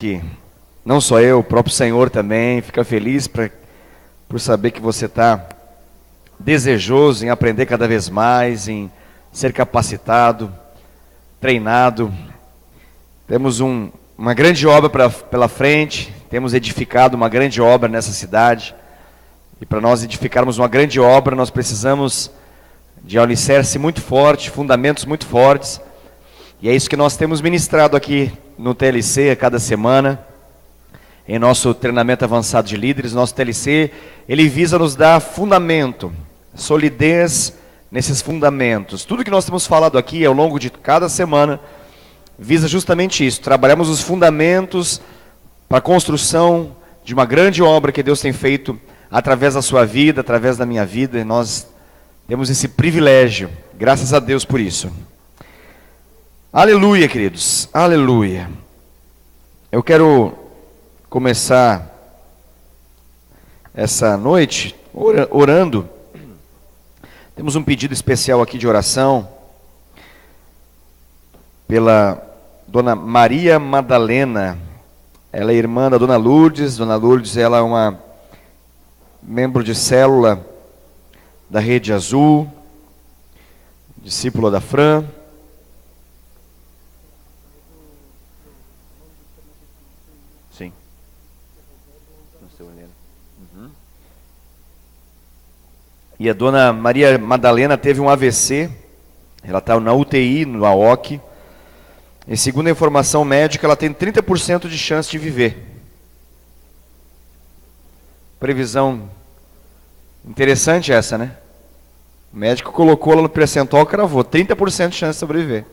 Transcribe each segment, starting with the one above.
Que não só eu, o próprio Senhor também fica feliz por saber que você está desejoso em aprender cada vez mais, em ser capacitado, treinado. Temos uma grande obra pela frente, temos edificado uma grande obra nessa cidade. E para nós edificarmos uma grande obra, nós precisamos de alicerce muito forte, fundamentos muito fortes. E é isso que nós temos ministrado aqui no TLC a cada semana, em nosso treinamento avançado de líderes. Nosso TLC, ele visa nos dar fundamento, solidez nesses fundamentos. Tudo que nós temos falado aqui ao longo de cada semana visa justamente isso. Trabalhamos os fundamentos para a construção de uma grande obra que Deus tem feito através da sua vida, através da minha vida. E nós temos esse privilégio, graças a Deus por isso. Aleluia, queridos, aleluia. Eu quero começar essa noite orando. Temos um pedido especial aqui de oração pela Dona Maria Madalena. Ela é irmã da Dona Lourdes. Dona Lourdes, ela é uma membro de célula da Rede Azul, discípula da Fran. Sim. E a Dona Maria Madalena teve um AVC, ela está na UTI, no AOC, e segundo a informação médica, ela tem 30% de chance de viver. Previsão interessante essa, né? O médico colocou ela no percentual, cravou 30% de chance de sobreviver.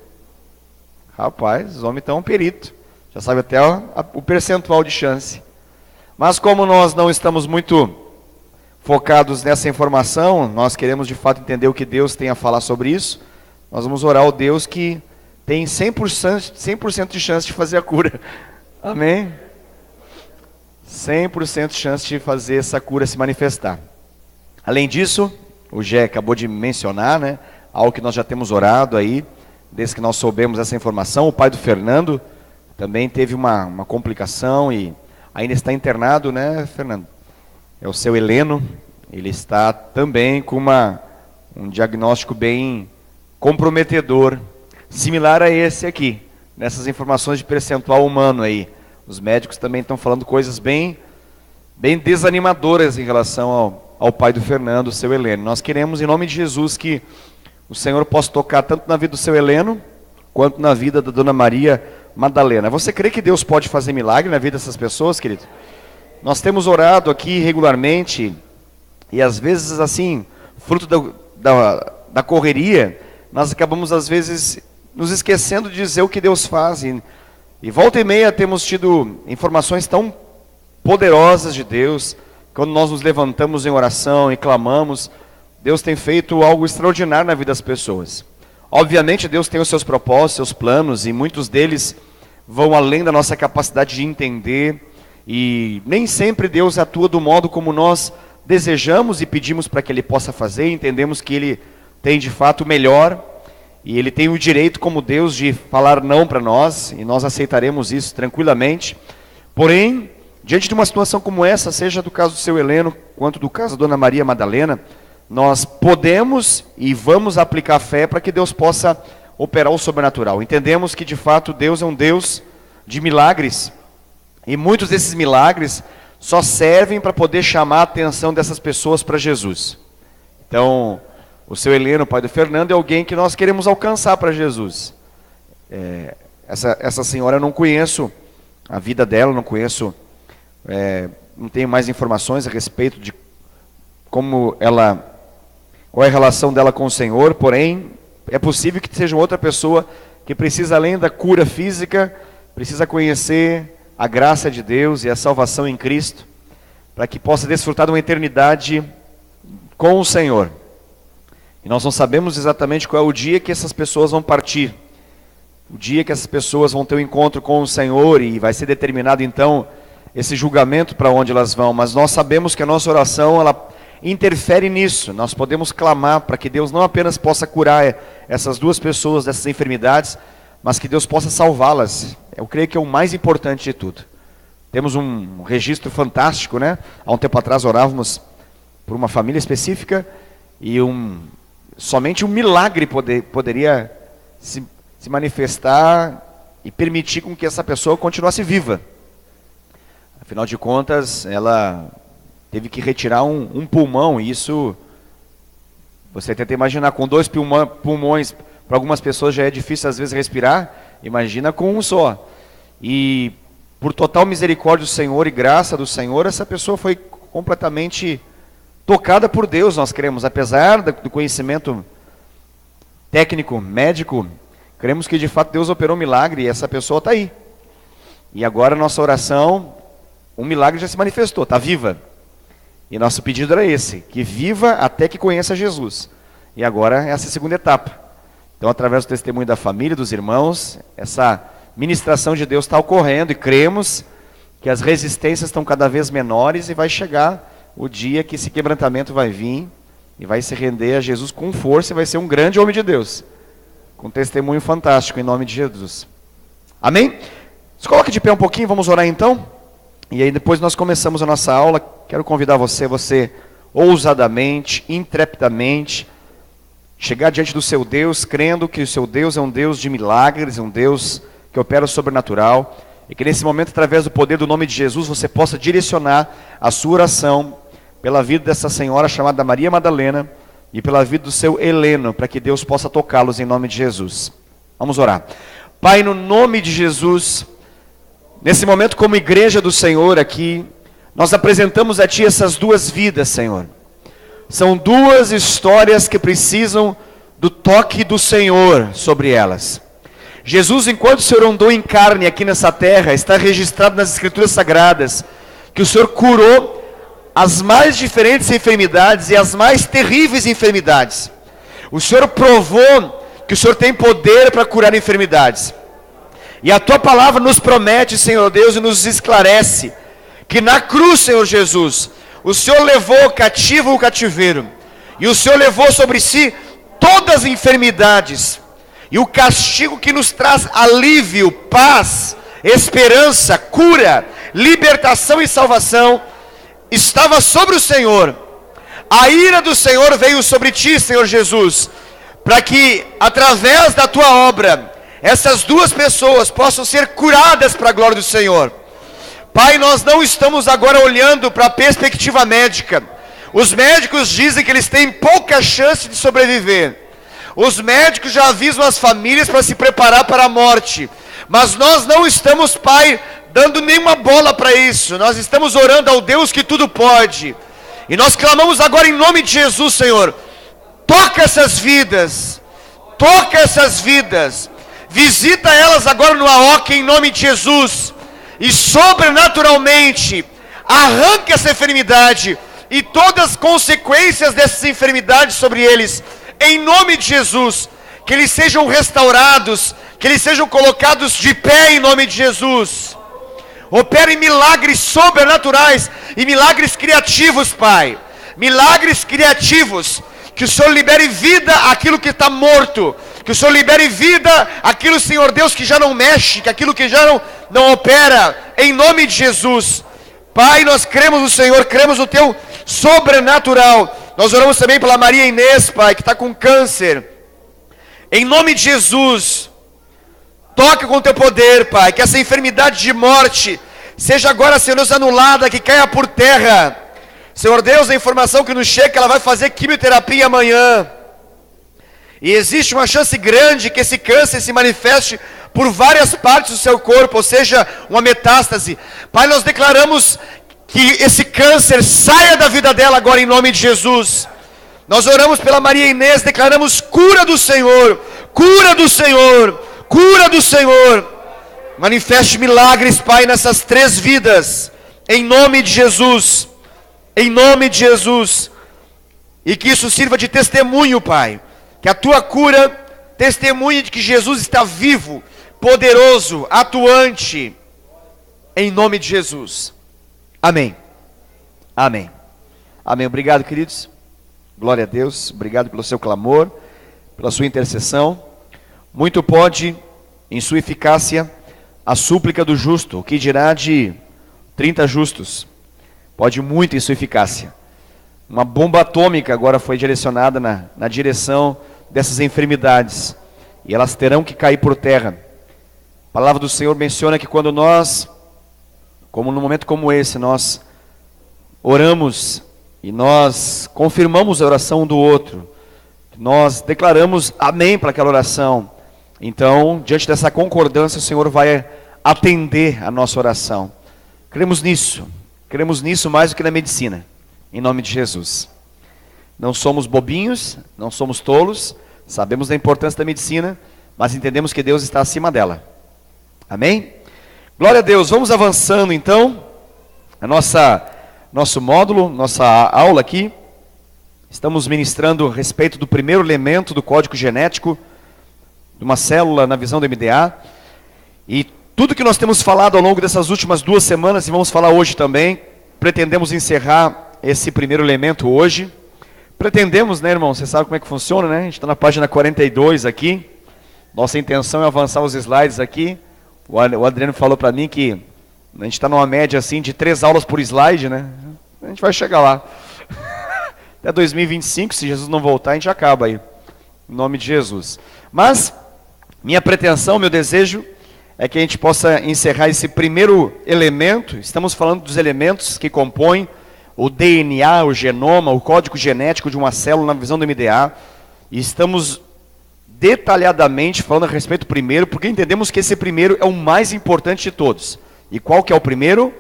Rapaz, os homens estão um perito, já sabe até o percentual de chance. Mas como nós não estamos muito focados nessa informação, nós queremos de fato entender o que Deus tem a falar sobre isso. Nós vamos orar ao Deus que tem 100% de chance de fazer a cura. Amém? 100% de chance de fazer essa cura se manifestar. Além disso, o Gé acabou de mencionar, né, algo que nós já temos orado aí, desde que nós soubemos essa informação. O pai do Fernando também teve uma complicação e ainda está internado, né, Fernando? É o seu Heleno. Ele está também com um diagnóstico bem comprometedor, similar a esse aqui, nessas informações de percentual humano aí. Os médicos também estão falando coisas bem desanimadoras em relação ao pai do Fernando, o seu Heleno. Nós queremos, em nome de Jesus, que o Senhor possa tocar tanto na vida do seu Heleno, quanto na vida da Dona Maria Madalena. Você crê que Deus pode fazer milagre na vida dessas pessoas, querido? Nós temos orado aqui regularmente, e às vezes assim, fruto da correria, nós acabamos às vezes nos esquecendo de dizer o que Deus faz. E volta e meia temos tido informações tão poderosas de Deus. Quando nós nos levantamos em oração e clamamos, Deus tem feito algo extraordinário na vida das pessoas. Obviamente Deus tem os seus propósitos, seus planos, e muitos deles vão além da nossa capacidade de entender. E nem sempre Deus atua do modo como nós desejamos e pedimos para que Ele possa fazer. Entendemos que Ele tem de fato o melhor, e Ele tem o direito como Deus de falar não para nós, e nós aceitaremos isso tranquilamente. Porém, diante de uma situação como essa, seja do caso do seu Heleno, quanto do caso da Dona Maria Madalena, nós podemos e vamos aplicar fé para que Deus possa operar o sobrenatural. Entendemos que de fato Deus é um Deus de milagres, e muitos desses milagres só servem para poder chamar a atenção dessas pessoas para Jesus. Então, o seu Heleno, pai do Fernando, é alguém que nós queremos alcançar para Jesus. Essa senhora, eu não conheço a vida dela, não conheço, não tenho mais informações a respeito de qual é a relação dela com o Senhor, porém, é possível que seja outra pessoa que precisa, além da cura física, precisa conhecer a graça de Deus e a salvação em Cristo, para que possa desfrutar de uma eternidade com o Senhor. E nós não sabemos exatamente qual é o dia que essas pessoas vão partir, o dia que essas pessoas vão ter um encontro com o Senhor, e vai ser determinado então esse julgamento para onde elas vão. Mas nós sabemos que a nossa oração, ela interfere nisso. Nós podemos clamar para que Deus não apenas possa curar essas duas pessoas dessas enfermidades, mas que Deus possa salvá-las. Eu creio que é o mais importante de tudo. temos um registro fantástico, né? Há um tempo atrás orávamos por uma família específica e somente um milagre poderia se manifestar e permitir com que essa pessoa continuasse viva. Afinal de contas, ela teve que retirar um pulmão, e isso, você tenta imaginar, com 2 pulmões, para algumas pessoas já é difícil às vezes respirar, imagina com um só. E por total misericórdia do Senhor e graça do Senhor, essa pessoa foi completamente tocada por Deus, nós cremos, apesar do conhecimento técnico, médico, cremos que de fato Deus operou um milagre e essa pessoa está aí. E agora a nossa oração, um milagre já se manifestou, está viva. E nosso pedido era esse, que viva até que conheça Jesus. E agora essa é a segunda etapa. Então, através do testemunho da família, dos irmãos, essa ministração de Deus está ocorrendo e cremos que as resistências estão cada vez menores e vai chegar o dia que esse quebrantamento vai vir e vai se render a Jesus com força e vai ser um grande homem de Deus, com testemunho fantástico em nome de Jesus. Amém? Se coloque de pé um pouquinho, vamos orar então. E aí depois nós começamos a nossa aula. Quero convidar você ousadamente, intrepidamente, chegar diante do seu Deus, crendo que o seu Deus é um Deus de milagres, um Deus que opera o sobrenatural, e que nesse momento, através do poder do nome de Jesus, você possa direcionar a sua oração pela vida dessa senhora chamada Maria Madalena e pela vida do seu Heleno, para que Deus possa tocá-los em nome de Jesus. Vamos orar. Pai, no nome de Jesus, nesse momento como igreja do Senhor aqui, nós apresentamos a Ti essas 2 vidas, Senhor. São 2 histórias que precisam do toque do Senhor sobre elas. Jesus, enquanto o Senhor andou em carne aqui nessa terra, está registrado nas Escrituras Sagradas, que o Senhor curou as mais diferentes enfermidades e as mais terríveis enfermidades. O Senhor provou que o Senhor tem poder para curar enfermidades. E a Tua palavra nos promete, Senhor Deus, e nos esclarece, que na cruz, Senhor Jesus, o Senhor levou cativo o cativeiro, e o Senhor levou sobre si todas as enfermidades, e o castigo que nos traz alívio, paz, esperança, cura, libertação e salvação, estava sobre o Senhor. A ira do Senhor veio sobre ti, Senhor Jesus, para que através da Tua obra, essas 2 pessoas possam ser curadas para a glória do Senhor. Pai, nós não estamos agora olhando para a perspectiva médica. Os médicos dizem que eles têm pouca chance de sobreviver. Os médicos já avisam as famílias para se preparar para a morte. Mas nós não estamos, Pai, dando nenhuma bola para isso. Nós estamos orando ao Deus que tudo pode. E nós clamamos agora em nome de Jesus, Senhor. Toca essas vidas. Toca essas vidas. Visita elas agora no AOC em nome de Jesus. E sobrenaturalmente arranca essa enfermidade e todas as consequências dessas enfermidades sobre eles, em nome de Jesus. Que eles sejam restaurados, que eles sejam colocados de pé em nome de Jesus. Operem milagres sobrenaturais e milagres criativos, Pai. Milagres criativos. Que o Senhor libere vida àquilo que está morto. Que o Senhor libere vida àquilo, Senhor Deus, que já não mexe, que aquilo que já não opera, em nome de Jesus. Pai, nós cremos no Senhor, cremos no Teu sobrenatural. Nós oramos também pela Maria Inês, Pai, que está com câncer. Em nome de Jesus, toque com o Teu poder, Pai, que essa enfermidade de morte seja agora, Senhor Deus, anulada, que caia por terra. Senhor Deus, a informação que nos chega é que ela vai fazer quimioterapia amanhã. E existe uma chance grande que esse câncer se manifeste por várias partes do seu corpo, ou seja, uma metástase. Pai, nós declaramos que esse câncer saia da vida dela agora em nome de Jesus. Nós oramos pela Maria Inês, declaramos cura do Senhor, cura do Senhor, cura do Senhor. Manifeste milagres, Pai, nessas 3 vidas, em nome de Jesus, em nome de Jesus. E que isso sirva de testemunho, Pai. Que a Tua cura testemunhe de que Jesus está vivo, poderoso, atuante, em nome de Jesus. Amém. Amém. Amém. Obrigado, queridos. Glória a Deus. Obrigado pelo seu clamor, pela sua intercessão. Muito pode, em sua eficácia, a súplica do justo, o que dirá de 30 justos. Pode muito em sua eficácia. Uma bomba atômica agora foi direcionada na direção dessas enfermidades. E elas terão que cair por terra. A palavra do Senhor menciona que quando nós, como num momento como esse, nós oramos e nós confirmamos a oração um do outro, nós declaramos amém para aquela oração, então, diante dessa concordância, o Senhor vai atender a nossa oração. Cremos nisso mais do que na medicina, em nome de Jesus. Não somos bobinhos, não somos tolos, sabemos da importância da medicina, mas entendemos que Deus está acima dela. Amém? Glória a Deus. Vamos avançando então, nosso módulo, nossa aula aqui. Estamos ministrando a respeito do primeiro elemento do código genético de uma célula na visão do MDA. E tudo que nós temos falado ao longo dessas últimas 2 semanas, e vamos falar hoje também, pretendemos encerrar esse primeiro elemento hoje. Pretendemos, né, irmão? Você sabe como é que funciona, né? A gente está na página 42 aqui. Nossa intenção é avançar os slides aqui. O Adriano falou para mim que a gente está numa média assim de 3 aulas por slide, né? A gente vai chegar lá. Até 2025, se Jesus não voltar, a gente acaba aí. Em nome de Jesus. Mas, minha pretensão, meu desejo, é que a gente possa encerrar esse primeiro elemento. Estamos falando dos elementos que compõem o DNA, o genoma, o código genético de uma célula na visão do MDA. E estamos detalhadamente falando a respeito do primeiro, porque entendemos que esse primeiro é o mais importante de todos. E qual que é o primeiro?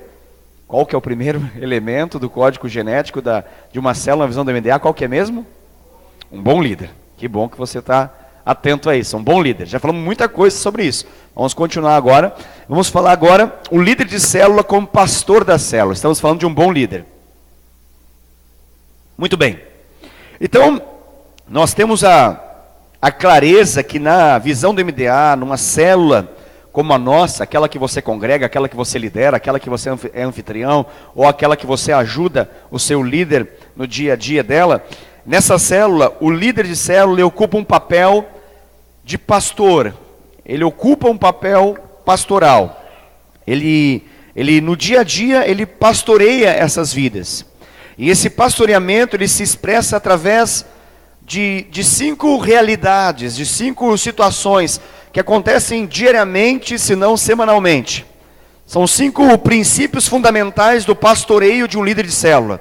Qual que é o primeiro elemento do código genético de uma célula na visão do MDA? Qual que é mesmo? Um bom líder. Que bom que você está atento a isso. Um bom líder. Já falamos muita coisa sobre isso. Vamos continuar agora. Vamos falar agora o líder de célula como pastor da célula. Estamos falando de um bom líder. Muito bem. Então, nós temos a clareza que na visão do MDA, numa célula como a nossa, aquela que você congrega, aquela que você lidera, aquela que você é anfitrião, ou aquela que você ajuda o seu líder no dia a dia dela, nessa célula, o líder de célula ele ocupa um papel de pastor, ele ocupa um papel pastoral, ele no dia a dia, ele pastoreia essas vidas, e esse pastoreamento, ele se expressa através de 5 realidades, de 5 situações, que acontecem diariamente, se não semanalmente. São 5 princípios fundamentais do pastoreio de um líder de célula.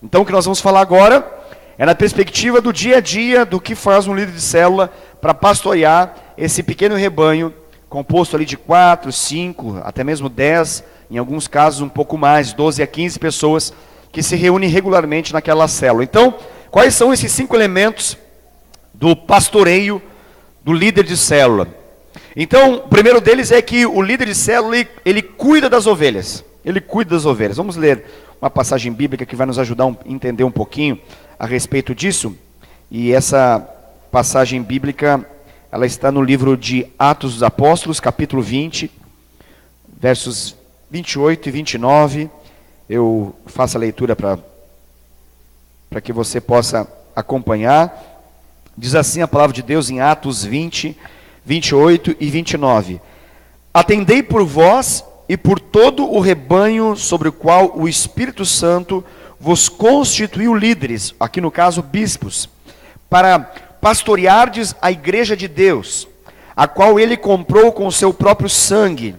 Então o que nós vamos falar agora é na perspectiva do dia a dia, do que faz um líder de célula para pastorear esse pequeno rebanho, composto ali de 4, 5, até mesmo 10, em alguns casos um pouco mais, 12 a 15 pessoas, que se reúnem regularmente naquela célula. Então, quais são esses 5 elementos do pastoreio do líder de célula? Então, o primeiro deles é que o líder de célula, ele cuida das ovelhas. Ele cuida das ovelhas. Vamos ler uma passagem bíblica que vai nos ajudar a entender um pouquinho a respeito disso. E essa passagem bíblica, ela está no livro de Atos dos Apóstolos, capítulo 20, versos 28 e 29. Eu faço a leitura para que você possa acompanhar. Diz assim a palavra de Deus em Atos 20, 28 e 29. Atendei por vós e por todo o rebanho sobre o qual o Espírito Santo vos constituiu líderes, aqui no caso bispos, para pastoreardes a igreja de Deus, a qual ele comprou com o seu próprio sangue.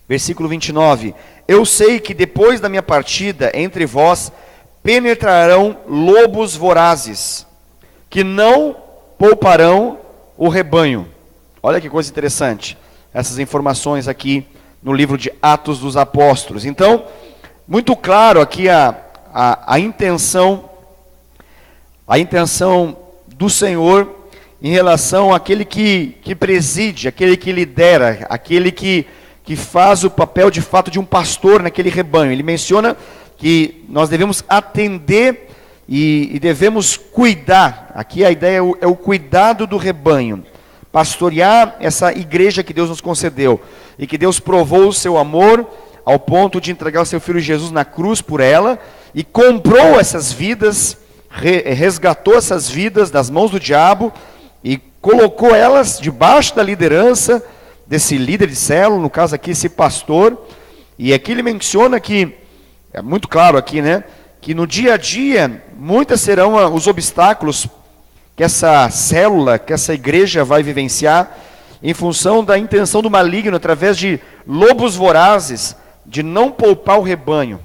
Versículo 29. Eu sei que depois da minha partida entre vós penetrarão lobos vorazes, que não pouparão o rebanho. Olha que coisa interessante, essas informações aqui no livro de Atos dos Apóstolos. Então, muito claro aqui a intenção do Senhor em relação àquele que preside, aquele que lidera, aquele que faz o papel de fato de um pastor naquele rebanho. Ele menciona que nós devemos atender e devemos cuidar. Aqui a ideia é o cuidado do rebanho. Pastorear essa igreja que Deus nos concedeu. E que Deus provou o seu amor ao ponto de entregar o seu Filho Jesus na cruz por ela. E comprou essas vidas, resgatou essas vidas das mãos do diabo. E colocou elas debaixo da liderança desse líder de célula, no caso aqui esse pastor. E aqui ele menciona que, é muito claro aqui, né? Que no dia a dia, muitas serão os obstáculos que essa célula, que essa igreja vai vivenciar, em função da intenção do maligno, através de lobos vorazes, de não poupar o rebanho.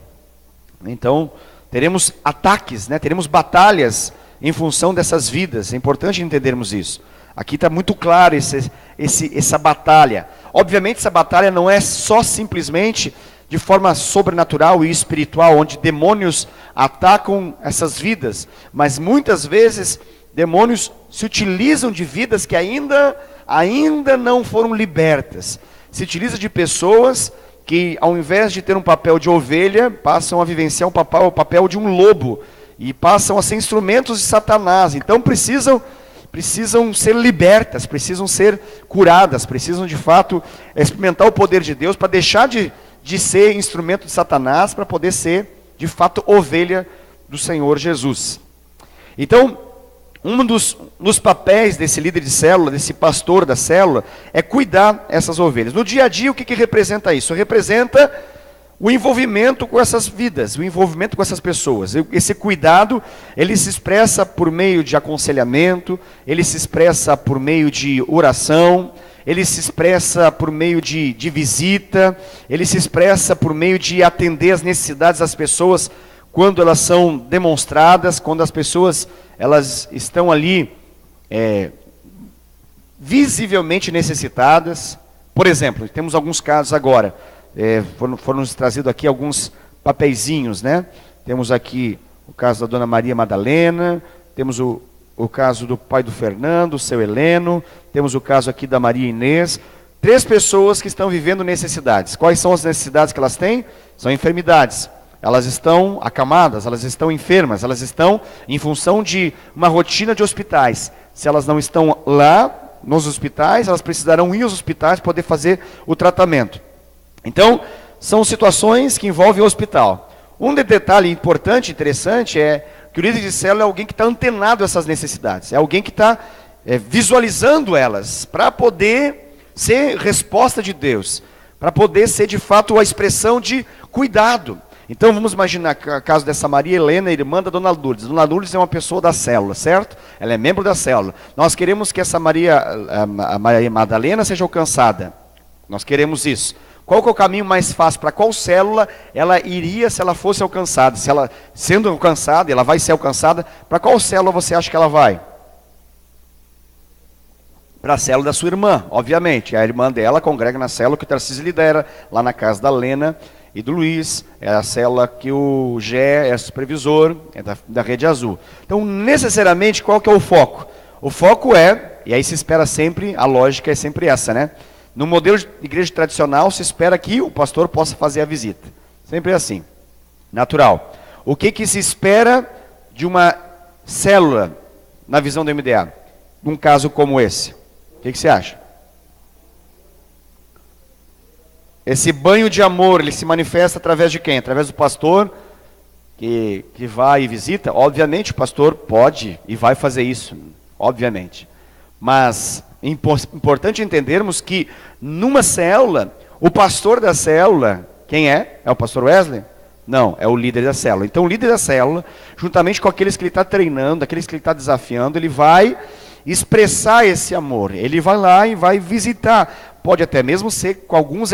Então, teremos ataques, né? Teremos batalhas em função dessas vidas. É importante entendermos isso. Aqui está muito claro essa batalha. Obviamente, essa batalha não é só simplesmente de forma sobrenatural e espiritual, onde demônios atacam essas vidas, mas muitas vezes demônios se utilizam de vidas que ainda não foram libertas. Se utiliza de pessoas que, ao invés de ter um papel de ovelha, passam a vivenciar o papel de um lobo, e passam a ser instrumentos de Satanás. Então precisam ser libertas, precisam ser curadas, precisam de fato experimentar o poder de Deus para deixar de ser instrumento de Satanás, para poder ser de fato ovelha do Senhor Jesus. Então, um dos papéis desse líder de célula, desse pastor da célula, é cuidar essas ovelhas. No dia a dia, o que representa isso? Representa o envolvimento com essas vidas, o envolvimento com essas pessoas. Esse cuidado, ele se expressa por meio de aconselhamento, ele se expressa por meio de oração, ele se expressa por meio de visita, ele se expressa por meio de atender as necessidades das pessoas quando elas são demonstradas, quando as pessoas elas estão ali visivelmente necessitadas. Por exemplo, temos alguns casos agora, foram nos trazidos aqui alguns papeizinhos, né? Temos aqui o caso da dona Maria Madalena, temos o caso do pai do Fernando, o seu Heleno, temos o caso aqui da Maria Inês. 3 pessoas que estão vivendo necessidades. Quais são as necessidades que elas têm? São enfermidades. Elas estão acamadas, elas estão enfermas, elas estão em função de uma rotina de hospitais. Se elas não estão lá nos hospitais, elas precisarão ir aos hospitais para poder fazer o tratamento. Então, são situações que envolvem o hospital. Um detalhe importante, interessante, é que o líder de célula é alguém que está antenado a essas necessidades. É alguém que está visualizando elas, para poder ser resposta de Deus, para poder ser de fato a expressão de cuidado. Então vamos imaginar o caso dessa Maria Helena, irmã da dona Lourdes. Dona Lourdes é uma pessoa da célula, certo? Ela é membro da célula. Nós queremos que essa a Maria Madalena seja alcançada. Nós queremos isso. Qual que é o caminho mais fácil? Para qual célula ela iria se ela fosse alcançada? Se ela, sendo alcançada, ela vai ser alcançada, para qual célula você acha que ela vai? Para a célula da sua irmã, obviamente. A irmã dela congrega na célula que o Tarcísio lidera, lá na casa da Lena e do Luiz. É a célula que o Gé é supervisor, é da Rede Azul. Então, necessariamente, qual que é o foco? O foco é, e aí se espera sempre, a lógica é sempre essa, né? No modelo de igreja tradicional, se espera que o pastor possa fazer a visita. Sempre assim, natural. O que se espera de uma célula na visão do MDA? Num caso como esse. O que você acha? Esse banho de amor, ele se manifesta através de quem? Através do pastor que vai e visita? Obviamente o pastor pode e vai fazer isso, obviamente. Mas é importante entendermos que numa célula, o pastor da célula, quem é? É o pastor Wesley? Não, é o líder da célula. Então o líder da célula, juntamente com aqueles que ele está treinando, aqueles que ele está desafiando, ele vai expressar esse amor. Ele vai lá e vai visitar. Pode até mesmo ser com alguns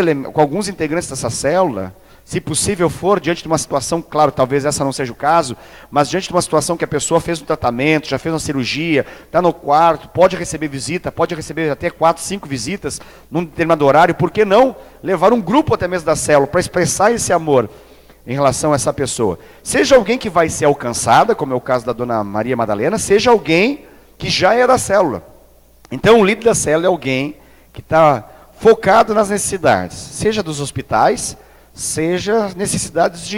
integrantes dessa célula, se possível for, diante de uma situação, claro, talvez essa não seja o caso, mas diante de uma situação que a pessoa fez um tratamento, já fez uma cirurgia, está no quarto, pode receber visita, pode receber até 4, 5 visitas num determinado horário, por que não levar um grupo até mesmo da célula para expressar esse amor em relação a essa pessoa? Seja alguém que vai ser alcançada, como é o caso da dona Maria Madalena, seja alguém que já é da célula. Então o líder da célula é alguém que está focado nas necessidades, seja dos hospitais, seja necessidades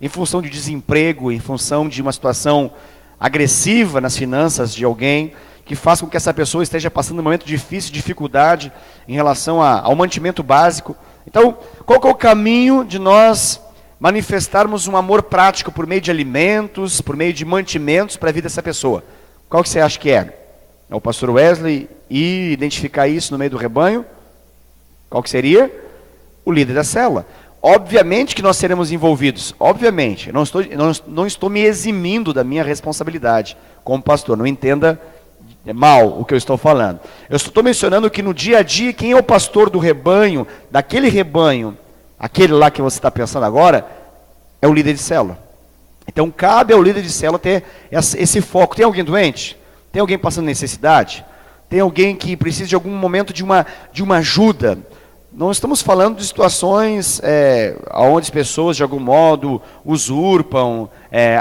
em função de desemprego, em função de uma situação agressiva nas finanças de alguém, que faça com que essa pessoa esteja passando um momento difícil, dificuldade em relação ao mantimento básico. Então, qual que é o caminho de nós manifestarmos um amor prático por meio de alimentos, por meio de mantimentos para a vida dessa pessoa? Qual que você acha que é? É o pastor Wesley e identificar isso no meio do rebanho? Qual que seria? O líder da célula. Obviamente que nós seremos envolvidos, obviamente. Não estou me eximindo da minha responsabilidade como pastor, não entenda mal o que eu estou falando. Eu estou mencionando que no dia a dia, quem é o pastor do rebanho, daquele rebanho, aquele lá que você está pensando agora, é o líder de célula. Então cabe ao líder de célula ter esse foco. Tem alguém doente? Tem alguém passando necessidade? Tem alguém que precisa de algum momento de uma ajuda? Não estamos falando de situações onde as pessoas de algum modo usurpam,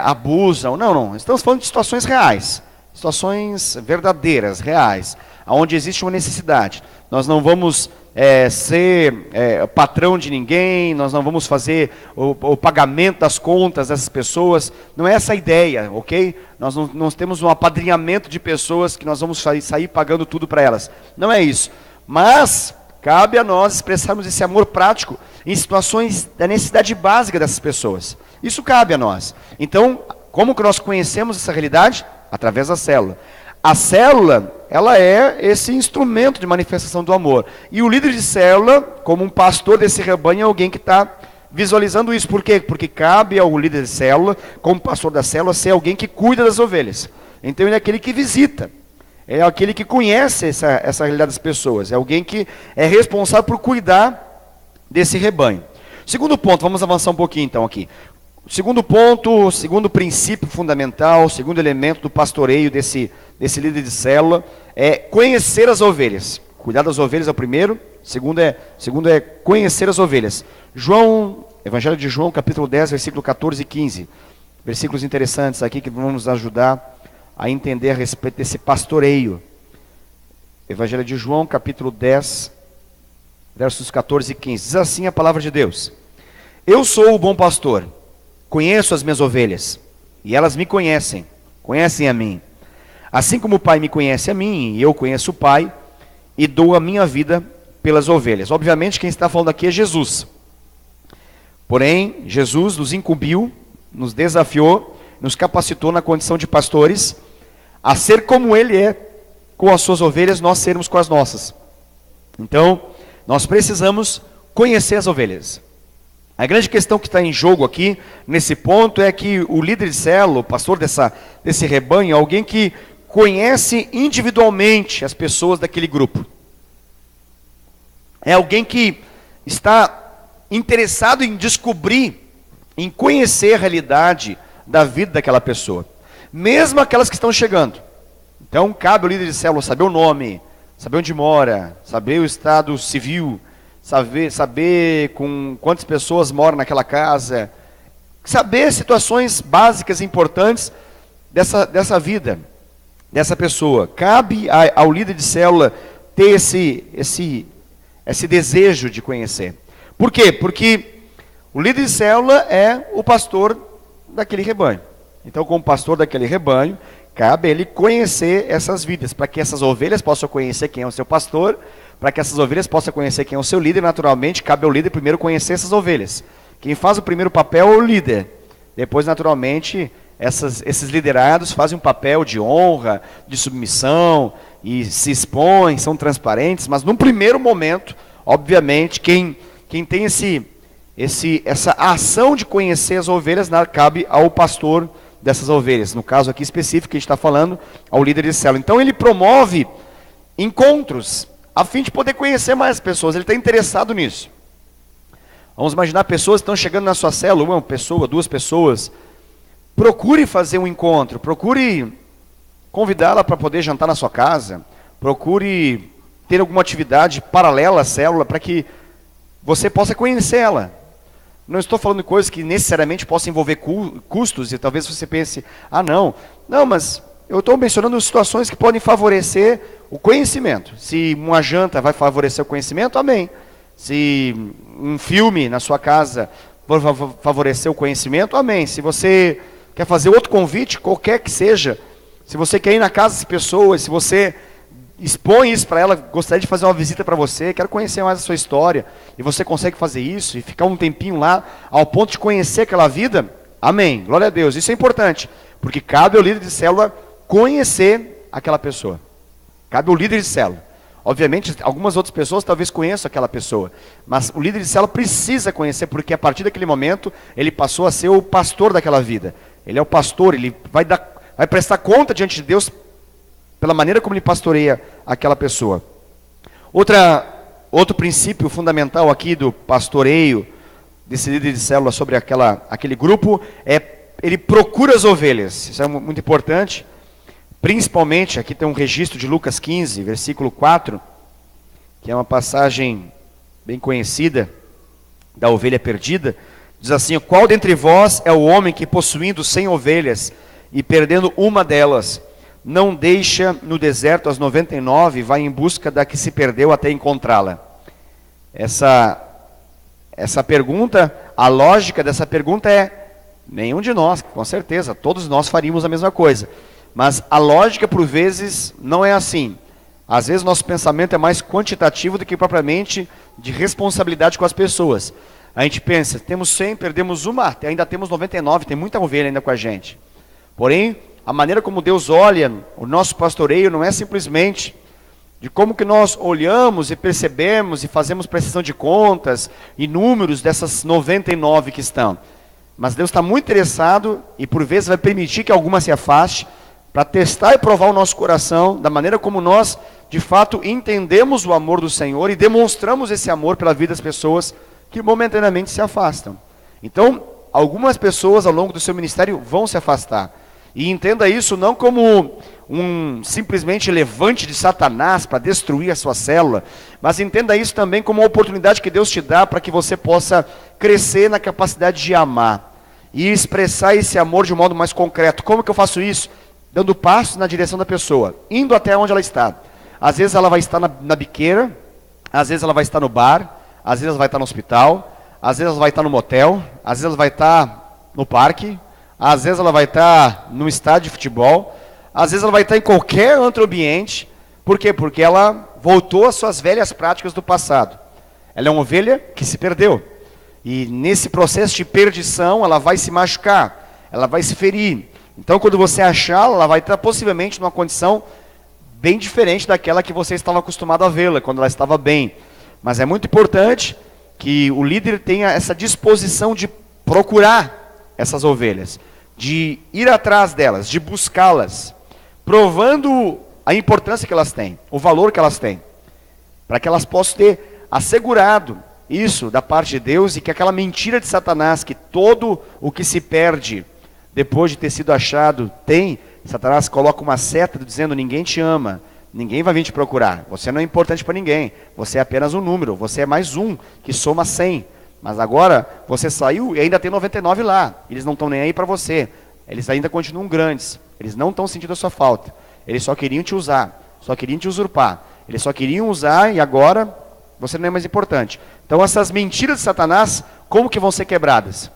abusam. Não. Estamos falando de situações reais. Situações verdadeiras, reais. Onde existe uma necessidade. Nós não vamos ser patrão de ninguém, nós não vamos fazer o pagamento das contas dessas pessoas. Não é essa a ideia, ok? Nós temos um apadrinhamento de pessoas que nós vamos sair pagando tudo para elas. Não é isso. Mas cabe a nós expressarmos esse amor prático em situações da necessidade básica dessas pessoas. Isso cabe a nós. Então, como que nós conhecemos essa realidade? Através da célula. A célula, ela é esse instrumento de manifestação do amor. E o líder de célula, como um pastor desse rebanho, é alguém que está visualizando isso. Por quê? Porque cabe ao líder de célula, como pastor da célula, ser alguém que cuida das ovelhas. Então ele é aquele que visita. É aquele que conhece essa realidade das pessoas. É alguém que é responsável por cuidar desse rebanho. Segundo ponto, vamos avançar um pouquinho então aqui. Segundo ponto, segundo princípio fundamental, segundo elemento do pastoreio desse líder de célula, é conhecer as ovelhas. Cuidar das ovelhas é o primeiro, segundo é conhecer as ovelhas. Evangelho de João, capítulo 10, versículo 14 e 15. Versículos interessantes aqui que vão nos ajudar a entender a respeito desse pastoreio. Evangelho de João, capítulo 10, versos 14 e 15. Diz assim a palavra de Deus: Eu sou o bom pastor, conheço as minhas ovelhas, e elas me conhecem a mim. Assim como o Pai me conhece a mim, e eu conheço o Pai, e dou a minha vida pelas ovelhas. Obviamente quem está falando aqui é Jesus. Porém, Jesus nos incumbiu, nos desafiou, nos capacitou na condição de pastores, a ser como Ele é com as suas ovelhas, nós sermos com as nossas. Então, nós precisamos conhecer as ovelhas. A grande questão que está em jogo aqui, nesse ponto, é que o líder de célula, o pastor desse rebanho, é alguém que conhece individualmente as pessoas daquele grupo. É alguém que está interessado em descobrir, em conhecer a realidade da vida daquela pessoa. Mesmo aquelas que estão chegando. Então, cabe ao líder de célula saber o nome, saber onde mora, saber o estado civil, saber com quantas pessoas moram naquela casa, saber situações básicas importantes dessa vida, dessa pessoa. Cabe ao líder de célula ter esse desejo de conhecer. Por quê? Porque o líder de célula é o pastor daquele rebanho. Então, como pastor daquele rebanho, cabe a ele conhecer essas vidas, para que essas ovelhas possam conhecer quem é o seu pastor, para que essas ovelhas possam conhecer quem é o seu líder. Naturalmente, cabe ao líder primeiro conhecer essas ovelhas. Quem faz o primeiro papel é o líder. Depois, naturalmente, esses liderados fazem um papel de honra, de submissão, e se expõem, são transparentes, mas num primeiro momento, obviamente, quem tem essa ação de conhecer as ovelhas, cabe ao pastor dessas ovelhas. No caso aqui específico que a gente está falando, ao líder de célula. Então ele promove encontros, a fim de poder conhecer mais pessoas. Ele está interessado nisso. Vamos imaginar pessoas que estão chegando na sua célula, uma pessoa, duas pessoas. Procure fazer um encontro, procure convidá-la para poder jantar na sua casa, procure ter alguma atividade paralela à célula para que você possa conhecê-la. Não estou falando de coisas que necessariamente possam envolver custos, e talvez você pense, não, mas eu estou mencionando situações que podem favorecer o conhecimento. Se uma janta vai favorecer o conhecimento, amém. Se um filme na sua casa vai favorecer o conhecimento, amém. Se você quer fazer outro convite, qualquer que seja, se você quer ir na casa das pessoas, se você expõe isso para ela, gostaria de fazer uma visita para você, quero conhecer mais a sua história, e você consegue fazer isso, e ficar um tempinho lá, ao ponto de conhecer aquela vida, amém, glória a Deus. Isso é importante, porque cabe ao líder de célula conhecer aquela pessoa. Cabe ao líder de célula. Obviamente, algumas outras pessoas talvez conheçam aquela pessoa, mas o líder de célula precisa conhecer, porque a partir daquele momento, ele passou a ser o pastor daquela vida. Ele é o pastor, ele vai prestar conta diante de Deus pela maneira como ele pastoreia aquela pessoa. Outro princípio fundamental aqui do pastoreio desse líder de célula sobre aquele grupo é ele procura as ovelhas. Isso é muito importante. Principalmente, aqui tem um registro de Lucas 15, versículo 4, que é uma passagem bem conhecida da ovelha perdida. Diz assim: qual dentre vós é o homem que, possuindo 100 ovelhas e perdendo uma delas, não deixa no deserto as 99 e vai em busca da que se perdeu até encontrá-la? Essa pergunta, a lógica dessa pergunta é: nenhum de nós, com certeza, todos nós faríamos a mesma coisa. Mas a lógica, por vezes, não é assim. Às vezes, nosso pensamento é mais quantitativo do que propriamente de responsabilidade com as pessoas. A gente pensa, temos 100, perdemos uma, ainda temos 99, tem muita ovelha ainda com a gente. Porém, a maneira como Deus olha o nosso pastoreio não é simplesmente de como que nós olhamos e percebemos e fazemos prestação de contas e números dessas 99 que estão. Mas Deus está muito interessado e por vezes vai permitir que alguma se afaste, para testar e provar o nosso coração, da maneira como nós, de fato, entendemos o amor do Senhor e demonstramos esse amor pela vida das pessoas que momentaneamente se afastam. Então, algumas pessoas ao longo do seu ministério vão se afastar. E entenda isso não como um simplesmente levante de Satanás para destruir a sua célula, mas entenda isso também como uma oportunidade que Deus te dá para que você possa crescer na capacidade de amar e expressar esse amor de um modo mais concreto. Como que eu faço isso? Dando passos na direção da pessoa, indo até onde ela está. Às vezes ela vai estar na biqueira, às vezes ela vai estar no bar, às vezes ela vai estar no hospital, às vezes ela vai estar no motel, às vezes ela vai estar no parque, às vezes ela vai estar no estádio de futebol, às vezes ela vai estar em qualquer outro ambiente. Por quê? Porque ela voltou às suas velhas práticas do passado. Ela é uma ovelha que se perdeu. E nesse processo de perdição, ela vai se machucar, ela vai se ferir. Então, quando você achá-la, ela vai estar possivelmente numa condição bem diferente daquela que você estava acostumado a vê-la, quando ela estava bem. Mas é muito importante que o líder tenha essa disposição de procurar essas ovelhas, de ir atrás delas, de buscá-las, provando a importância que elas têm, o valor que elas têm, para que elas possam ter assegurado isso da parte de Deus e que aquela mentira de Satanás, que todo o que se perde depois de ter sido achado, Satanás coloca uma seta dizendo: ninguém te ama, ninguém vai vir te procurar, você não é importante para ninguém, você é apenas um número, você é mais um que soma 100, mas agora você saiu e ainda tem 99 lá, eles não estão nem aí para você, eles ainda continuam grandes, eles não estão sentindo a sua falta, eles só queriam te usar, só queriam te usurpar, eles só queriam usar e agora você não é mais importante. Então essas mentiras de Satanás, como que vão ser quebradas?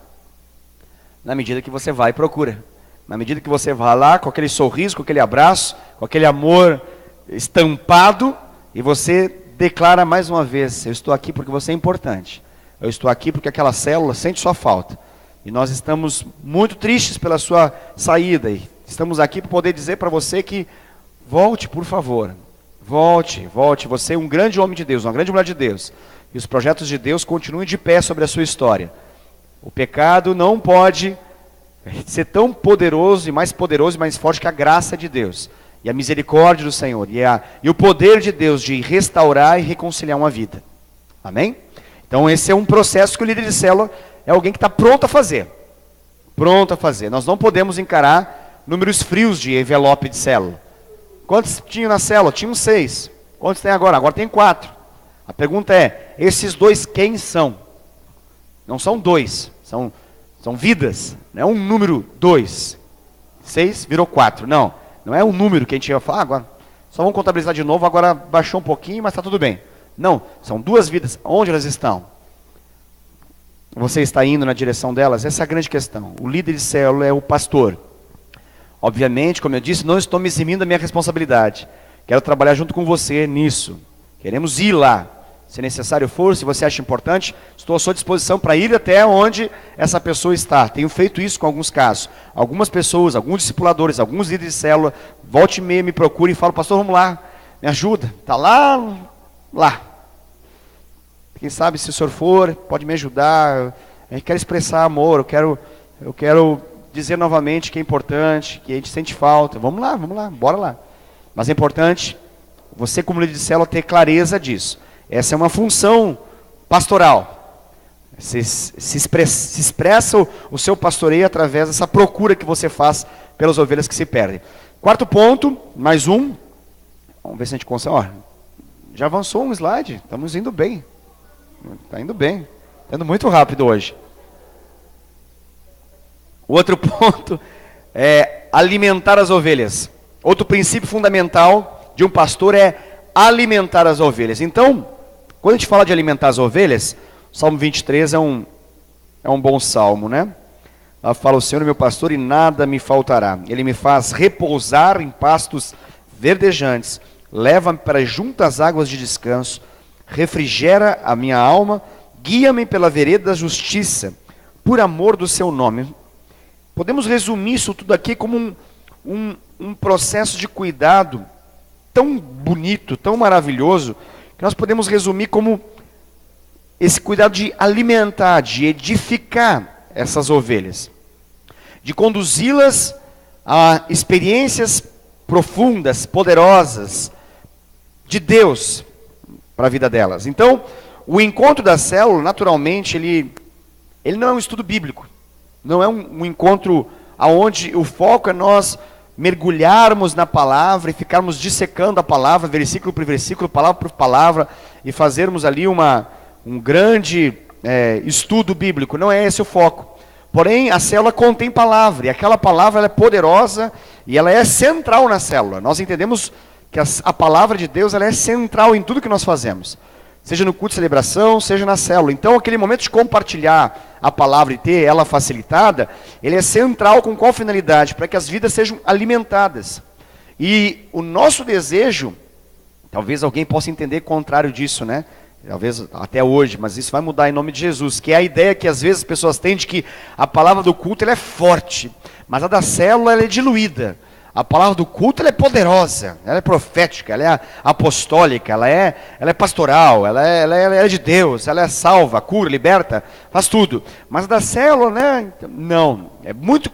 Na medida que você vai e procura. Na medida que você vai lá com aquele sorriso, com aquele abraço, com aquele amor estampado, e você declara mais uma vez: eu estou aqui porque você é importante. Eu estou aqui porque aquela célula sente sua falta. E nós estamos muito tristes pela sua saída. E estamos aqui para poder dizer para você que volte, por favor. Volte, volte. Você é um grande homem de Deus, uma grande mulher de Deus. E os projetos de Deus continuem de pé sobre a sua história. O pecado não pode ser tão poderoso e mais forte que a graça de Deus e a misericórdia do Senhor e o poder de Deus de restaurar e reconciliar uma vida. Amém? Então esse é um processo que o líder de célula é alguém que está pronto a fazer. Pronto a fazer. Nós não podemos encarar números frios de envelope de célula. Quantos tinham na célula? Tinham 6. Quantos tem agora? Agora tem 4. A pergunta é: esses 2 quem são? Não são 2, são vidas, não é um número 2. 6 virou 4, não é um número que a gente ia falar, agora só vamos contabilizar de novo, agora baixou um pouquinho, mas está tudo bem. Não, são 2 vidas, onde elas estão? Você está indo na direção delas? Essa é a grande questão. O líder de célula é o pastor. Obviamente, como eu disse, não estou me eximindo da minha responsabilidade, quero trabalhar junto com você nisso, queremos ir lá. Se necessário for, se você acha importante, estou à sua disposição para ir até onde essa pessoa está. Tenho feito isso com alguns casos. Algumas pessoas, alguns discipuladores, alguns líderes de célula, volte e meia, me procurem e falam: pastor, vamos lá. Me ajuda. Está lá. Quem sabe se o senhor for, pode me ajudar. Eu quero expressar amor, eu quero dizer novamente que é importante, que a gente sente falta. Vamos lá, bora lá. Mas é importante você, como líder de célula, ter clareza disso. Essa é uma função pastoral. Se expressa o seu pastoreio através dessa procura que você faz pelas ovelhas que se perdem. Quarto ponto, mais um. Vamos ver se a gente consegue. Ó, já avançou um slide, estamos indo bem. Está indo bem. Está indo muito rápido hoje. O outro ponto é alimentar as ovelhas. Outro princípio fundamental de um pastor é alimentar as ovelhas. Então, quando a gente fala de alimentar as ovelhas, o Salmo 23 é um bom salmo, né? Lá fala: o Senhor é meu pastor e nada me faltará. Ele me faz repousar em pastos verdejantes, leva-me para junto às águas de descanso, refrigera a minha alma, guia-me pela vereda da justiça, por amor do seu nome. Podemos resumir isso tudo aqui como um processo de cuidado tão bonito, tão maravilhoso, que nós podemos resumir como esse cuidado de alimentar, de edificar essas ovelhas, de conduzi-las a experiências profundas, poderosas, de Deus para a vida delas. Então, o encontro da célula, naturalmente, ele não é um estudo bíblico, não é um encontro onde o foco é nós mergulharmos na palavra e ficarmos dissecando a palavra, versículo por versículo, palavra por palavra, e fazermos ali um grande estudo bíblico. Não é esse o foco. Porém, a célula contém palavra, e aquela palavra ela é poderosa e ela é central na célula. Nós entendemos que a palavra de Deus ela é central em tudo que nós fazemos, seja no culto de celebração, seja na célula. Então, aquele momento de compartilhar a palavra e ter ela facilitada, ele é central. Com qual finalidade? Para que as vidas sejam alimentadas. E o nosso desejo, talvez alguém possa entender contrário disso, né? Talvez até hoje, mas isso vai mudar em nome de Jesus, que é a ideia que às vezes as pessoas têm de que a palavra do culto ela é forte, mas a da célula ela é diluída. A palavra do culto ela é poderosa, ela é profética, ela é apostólica, ela é pastoral, ela é de Deus, ela é salva, cura, liberta, faz tudo. Mas a da célula, né? Não, é muito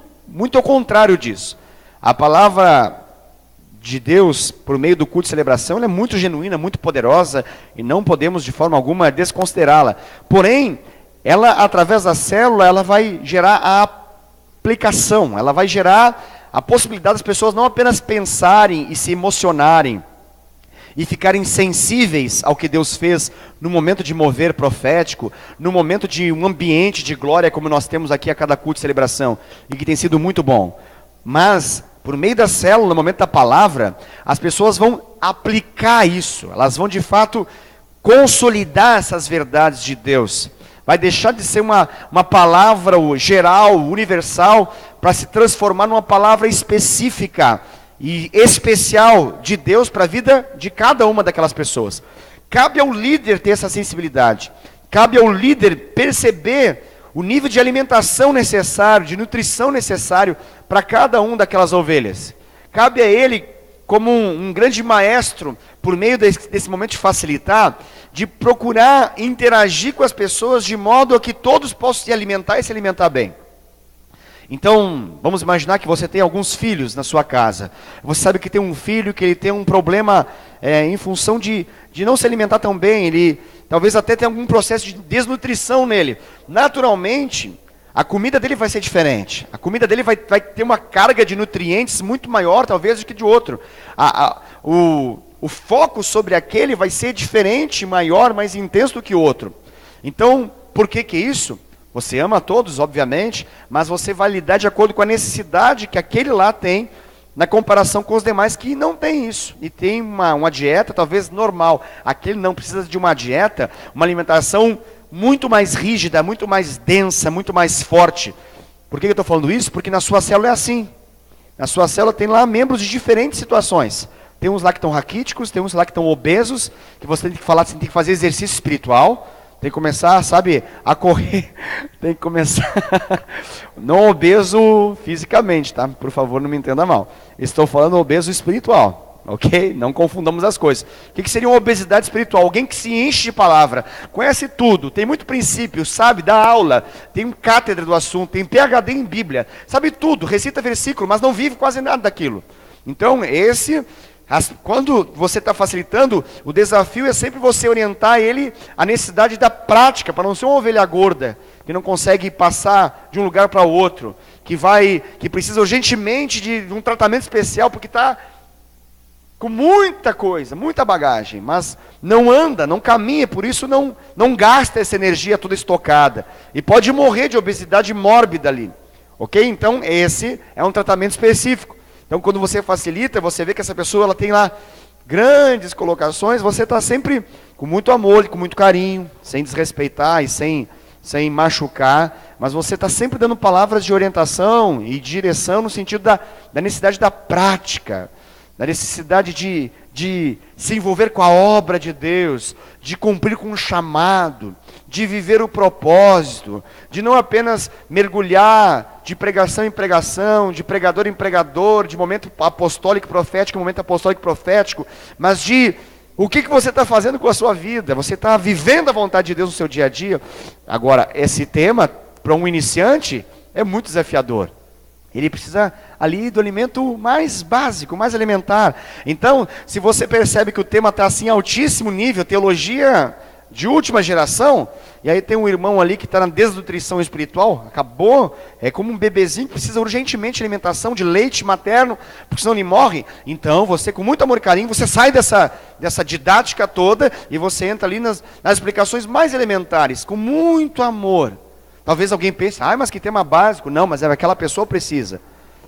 ao contrário disso. A palavra de Deus, por meio do culto de celebração, ela é muito genuína, muito poderosa, e não podemos de forma alguma desconsiderá-la. Porém, ela, através da célula, ela vai gerar a aplicação, ela vai gerar a possibilidade das pessoas não apenas pensarem e se emocionarem, e ficarem sensíveis ao que Deus fez no momento de mover profético, no momento de um ambiente de glória, como nós temos aqui a cada culto de celebração, e que tem sido muito bom. Mas, por meio da célula, no momento da palavra, as pessoas vão aplicar isso, elas vão de fato consolidar essas verdades de Deus. Vai deixar de ser uma palavra geral, universal, para se transformar numa palavra específica e especial de Deus para a vida de cada uma daquelas pessoas. Cabe ao líder ter essa sensibilidade. Cabe ao líder perceber o nível de alimentação necessário, de nutrição necessário para cada uma daquelas ovelhas. Cabe a ele, como um grande maestro, por meio desse momento de facilitar, de procurar interagir com as pessoas de modo a que todos possam se alimentar e se alimentar bem. Então, vamos imaginar que você tem alguns filhos na sua casa. Você sabe que tem um filho que ele tem um problema em função de não se alimentar tão bem. Ele talvez até tenha algum processo de desnutrição nele. Naturalmente, a comida dele vai ser diferente. A comida dele vai ter uma carga de nutrientes muito maior, talvez, do que de outro. O foco sobre aquele vai ser diferente, maior, mais intenso do que o outro. Então, por que isso? Você ama a todos, obviamente, mas você vai lidar de acordo com a necessidade que aquele lá tem, na comparação com os demais que não tem isso. E tem uma dieta talvez normal. Aquele não precisa de uma dieta, uma alimentação muito mais rígida, muito mais densa, muito mais forte. Por que eu estou falando isso? Porque na sua célula é assim. Na sua célula tem lá membros de diferentes situações. Tem uns lá que estão raquíticos, tem uns lá que estão obesos, que você tem que falar, você tem que fazer exercício espiritual, tem que começar, sabe, a correr, tem que começar, não obeso fisicamente, tá? Por favor, não me entenda mal. Estou falando obeso espiritual. ok? Não confundamos as coisas. O que seria uma obesidade espiritual? Alguém que se enche de palavra, conhece tudo, tem muito princípio, sabe, dá aula, tem cátedra do assunto, tem PhD em Bíblia, sabe tudo, recita versículo, mas não vive quase nada daquilo. Então, quando você está facilitando, o desafio é sempre você orientar ele à necessidade da prática, para não ser uma ovelha gorda, que não consegue passar de um lugar para o outro, que precisa urgentemente de um tratamento especial, porque está com muita coisa, muita bagagem, mas não anda, não caminha, por isso não gasta essa energia toda estocada, e pode morrer de obesidade mórbida ali, ok? Então esse é um tratamento específico. Então quando você facilita, você vê que essa pessoa ela tem lá grandes colocações, você está sempre com muito amor, com muito carinho, sem desrespeitar e sem machucar, mas você está sempre dando palavras de orientação e de direção no sentido da necessidade da prática, da necessidade de se envolver com a obra de Deus, de cumprir com o chamado, de viver o propósito, de não apenas mergulhar de pregação em pregação, de pregador em pregador, de momento apostólico profético em momento apostólico profético, mas de o que você está fazendo com a sua vida, você está vivendo a vontade de Deus no seu dia a dia. Agora, esse tema, para um iniciante, é muito desafiador. Ele precisa ali do alimento mais básico, mais elementar. Então, se você percebe que o tema está assim, altíssimo nível, teologia de última geração, e aí tem um irmão ali que está na desnutrição espiritual, acabou, é como um bebezinho que precisa urgentemente de alimentação, de leite materno, porque senão ele morre. Então, você com muito amor e carinho, você sai dessa didática toda, e você entra ali nas explicações mais elementares, com muito amor. Talvez alguém pense, mas que tema básico. Não, mas aquela pessoa precisa.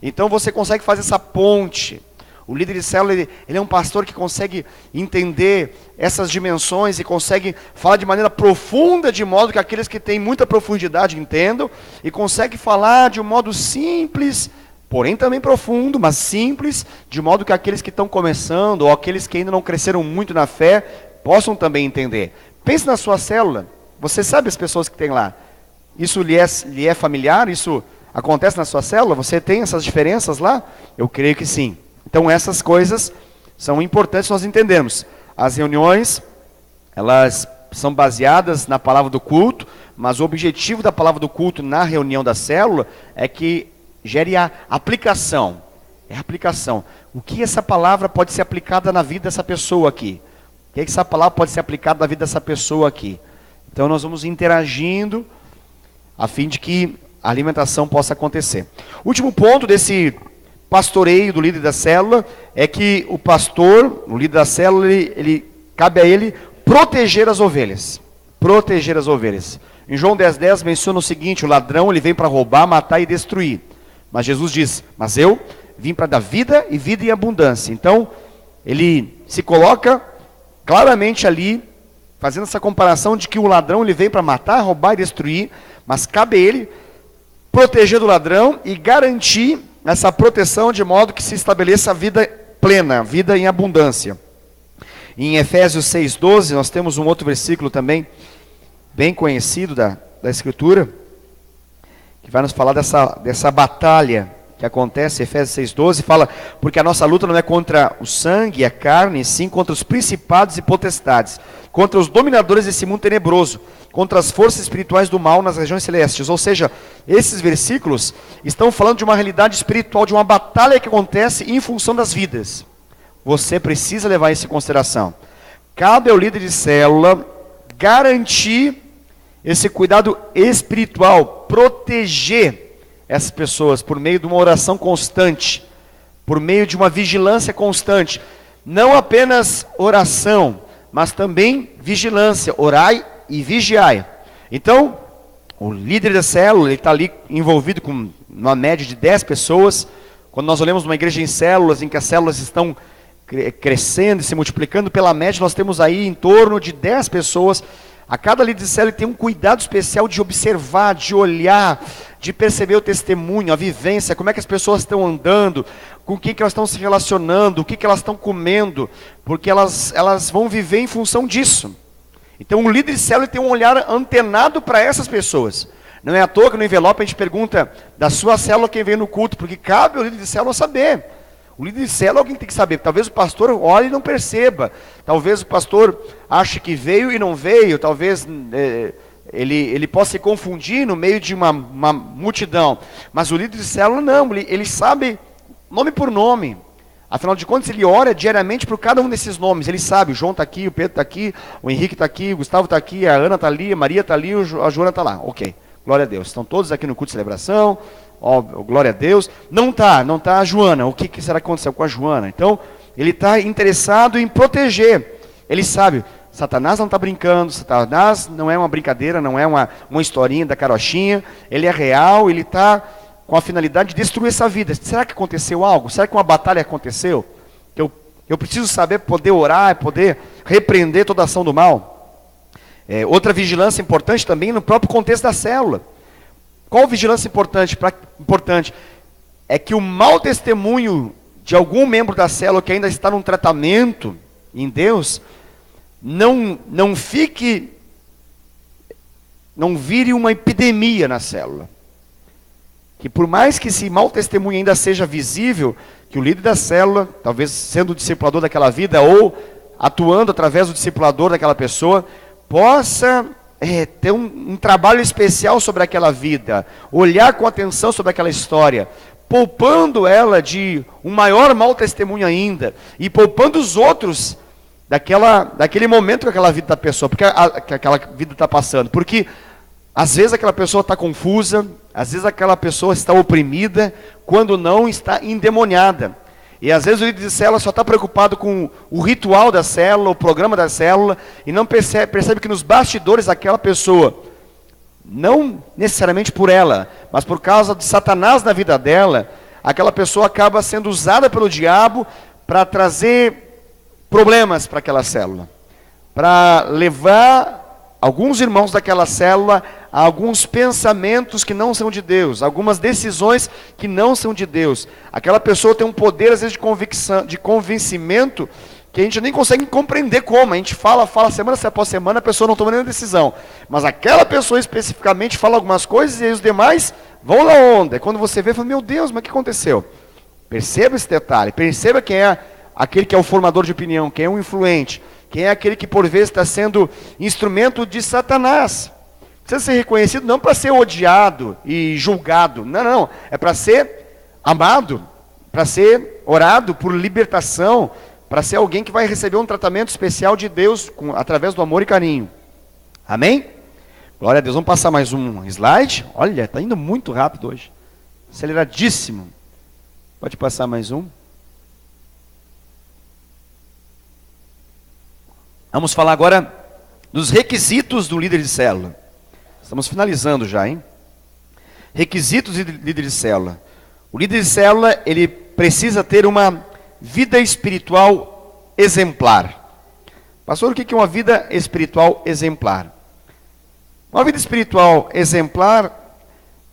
Então você consegue fazer essa ponte. O líder de célula, ele é um pastor que consegue entender essas dimensões e consegue falar de maneira profunda, de modo que aqueles que têm muita profundidade entendam, e consegue falar de um modo simples, porém também profundo, mas simples, de modo que aqueles que estão começando, ou aqueles que ainda não cresceram muito na fé, possam também entender. Pense na sua célula, você sabe as pessoas que tem lá. Isso lhe é familiar? Isso acontece na sua célula? Você tem essas diferenças lá? Eu creio que sim. Então essas coisas são importantes nós entendermos. As reuniões, elas são baseadas na palavra do culto, mas o objetivo da palavra do culto na reunião da célula é que gere a aplicação. É a aplicação. O que essa palavra pode ser aplicada na vida dessa pessoa aqui? O que essa palavra pode ser aplicada na vida dessa pessoa aqui? Então nós vamos interagindo, a fim de que a alimentação possa acontecer. O último ponto desse pastoreio do líder da célula é que o pastor, o líder da célula, cabe a ele proteger as ovelhas. Proteger as ovelhas. Em João 10:10 menciona o seguinte: o ladrão ele vem para roubar, matar e destruir. Mas Jesus diz, mas eu vim para dar vida e vida em abundância. Então, ele se coloca claramente ali, fazendo essa comparação de que o ladrão ele vem para matar, roubar e destruir, mas cabe a ele proteger do ladrão e garantir essa proteção de modo que se estabeleça a vida plena, vida em abundância. Em Efésios 6:12, nós temos um outro versículo também, bem conhecido da Escritura, que vai nos falar dessa batalha que acontece. Efésios 6:12 fala, porque a nossa luta não é contra o sangue e a carne, sim contra os principados e potestades, contra os dominadores desse mundo tenebroso, contra as forças espirituais do mal nas regiões celestes. Ou seja, esses versículos estão falando de uma realidade espiritual, de uma batalha que acontece em função das vidas. Você precisa levar isso em consideração. Cabe ao líder de célula garantir esse cuidado espiritual, proteger essas pessoas por meio de uma oração constante, por meio de uma vigilância constante. Não apenas oração, mas também vigilância. Orai e vigiai. Então, o líder da célula está ali envolvido com uma média de 10 pessoas. Quando nós olhamos uma igreja em células, em que as células estão crescendo e se multiplicando, pela média nós temos aí em torno de 10 pessoas. A cada líder de célula tem um cuidado especial de observar, de olhar, de perceber o testemunho, a vivência, como é que as pessoas estão andando, com quem que elas estão se relacionando, o que elas estão comendo, porque elas vão viver em função disso. Então o líder de célula tem um olhar antenado para essas pessoas. Não é à toa que no envelope a gente pergunta da sua célula quem vem no culto, porque cabe ao líder de célula saber O líder de célula é alguém que tem que saber. Talvez o pastor olhe e não perceba. Talvez o pastor ache que veio e não veio. Talvez ele possa se confundir no meio de uma multidão. Mas o líder de célula não, ele sabe nome por nome. Afinal de contas, ele ora diariamente por cada um desses nomes. Ele sabe, o João está aqui, o Pedro está aqui, o Henrique está aqui, o Gustavo está aqui, a Ana está ali, a Maria está ali, a Joana está lá. Ok, glória a Deus. Estão todos aqui no culto de celebração, ó, glória a Deus. Não está a Joana. O que será que aconteceu com a Joana? Então, ele está interessado em proteger. Ele sabe, Satanás não está brincando, Satanás não é uma brincadeira, não é uma historinha da carochinha. Ele é real, ele está com a finalidade de destruir essa vida. Será que aconteceu algo? Será que uma batalha aconteceu? Eu preciso saber, poder orar, poder repreender toda a ação do mal. Outra vigilância importante também no próprio contexto da célula. Qual vigilância importante? É que o mau testemunho de algum membro da célula que ainda está num tratamento em Deus, não vire uma epidemia na célula. Que por mais que esse mau testemunho ainda seja visível, que o líder da célula, talvez sendo o discipulador daquela vida, ou atuando através do discipulador daquela pessoa, possa ter um trabalho especial sobre aquela vida, olhar com atenção sobre aquela história, poupando ela de um maior mau testemunho ainda, e poupando os outros daquele momento que aquela vida da pessoa, que aquela vida está passando, porque às vezes aquela pessoa está confusa, às vezes aquela pessoa está oprimida, quando não está endemoniada. E às vezes o líder de célula só está preocupado com o ritual da célula, o programa da célula, e não percebe que nos bastidores daquela pessoa, não necessariamente por ela, mas por causa de Satanás na vida dela, aquela pessoa acaba sendo usada pelo diabo para trazer problemas para aquela célula, para levar alguns irmãos daquela célula a alguns pensamentos que não são de Deus, algumas decisões que não são de Deus. Aquela pessoa tem um poder, às vezes, de convencimento, que a gente nem consegue compreender como. A gente fala semana após semana, a pessoa não toma nenhuma decisão. Mas aquela pessoa especificamente fala algumas coisas e aí os demais vão na onda. E quando você vê, fala, meu Deus, mas o que aconteceu? Perceba esse detalhe, perceba quem é aquele que é o formador de opinião, quem é o influente, quem é aquele que por vezes está sendo instrumento de Satanás. Precisa ser reconhecido não para ser odiado e julgado. Não. É para ser amado, para ser orado por libertação, para ser alguém que vai receber um tratamento especial de Deus através do amor e carinho. Amém? Glória a Deus. Vamos passar mais um slide. Olha, está indo muito rápido hoje. Aceleradíssimo. Pode passar mais um. Vamos falar agora dos requisitos do líder de célula. Estamos finalizando já, hein? Requisitos do líder de célula. O líder de célula, ele precisa ter uma vida espiritual exemplar. Pastor, o que é uma vida espiritual exemplar? Uma vida espiritual exemplar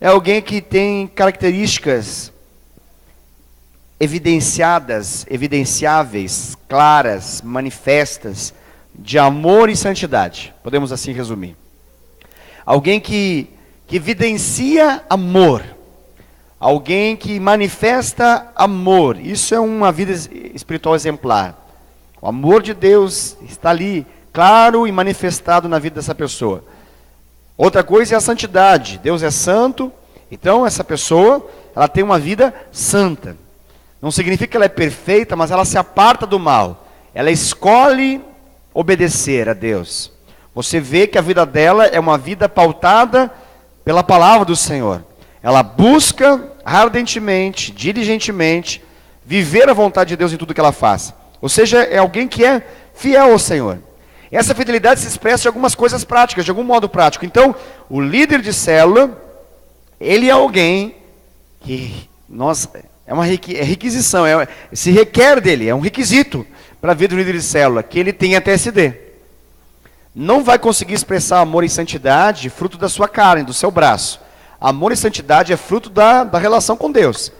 é alguém que tem características evidenciáveis, claras, manifestas, de amor e santidade. Podemos assim resumir. Alguém que evidencia amor. Alguém que manifesta amor. Isso é uma vida espiritual exemplar. O amor de Deus está ali, claro e manifestado na vida dessa pessoa. Outra coisa é a santidade. Deus é santo, então essa pessoa, ela tem uma vida santa. Não significa que ela é perfeita, mas ela se aparta do mal. Ela escolhe obedecer a Deus. Você vê que a vida dela é uma vida pautada pela palavra do Senhor. Ela busca ardentemente, diligentemente, viver a vontade de Deus em tudo que ela faz. Ou seja, é alguém que é fiel ao Senhor. Essa fidelidade se expressa de algumas coisas práticas, de algum modo prático. Então, o líder de célula, ele é alguém que, é uma requisição, se requer dele, é um requisito para a vida do líder de célula, que ele tenha TSD. Não vai conseguir expressar amor e santidade fruto da sua carne, do seu braço. Amor e santidade é fruto da relação com Deus.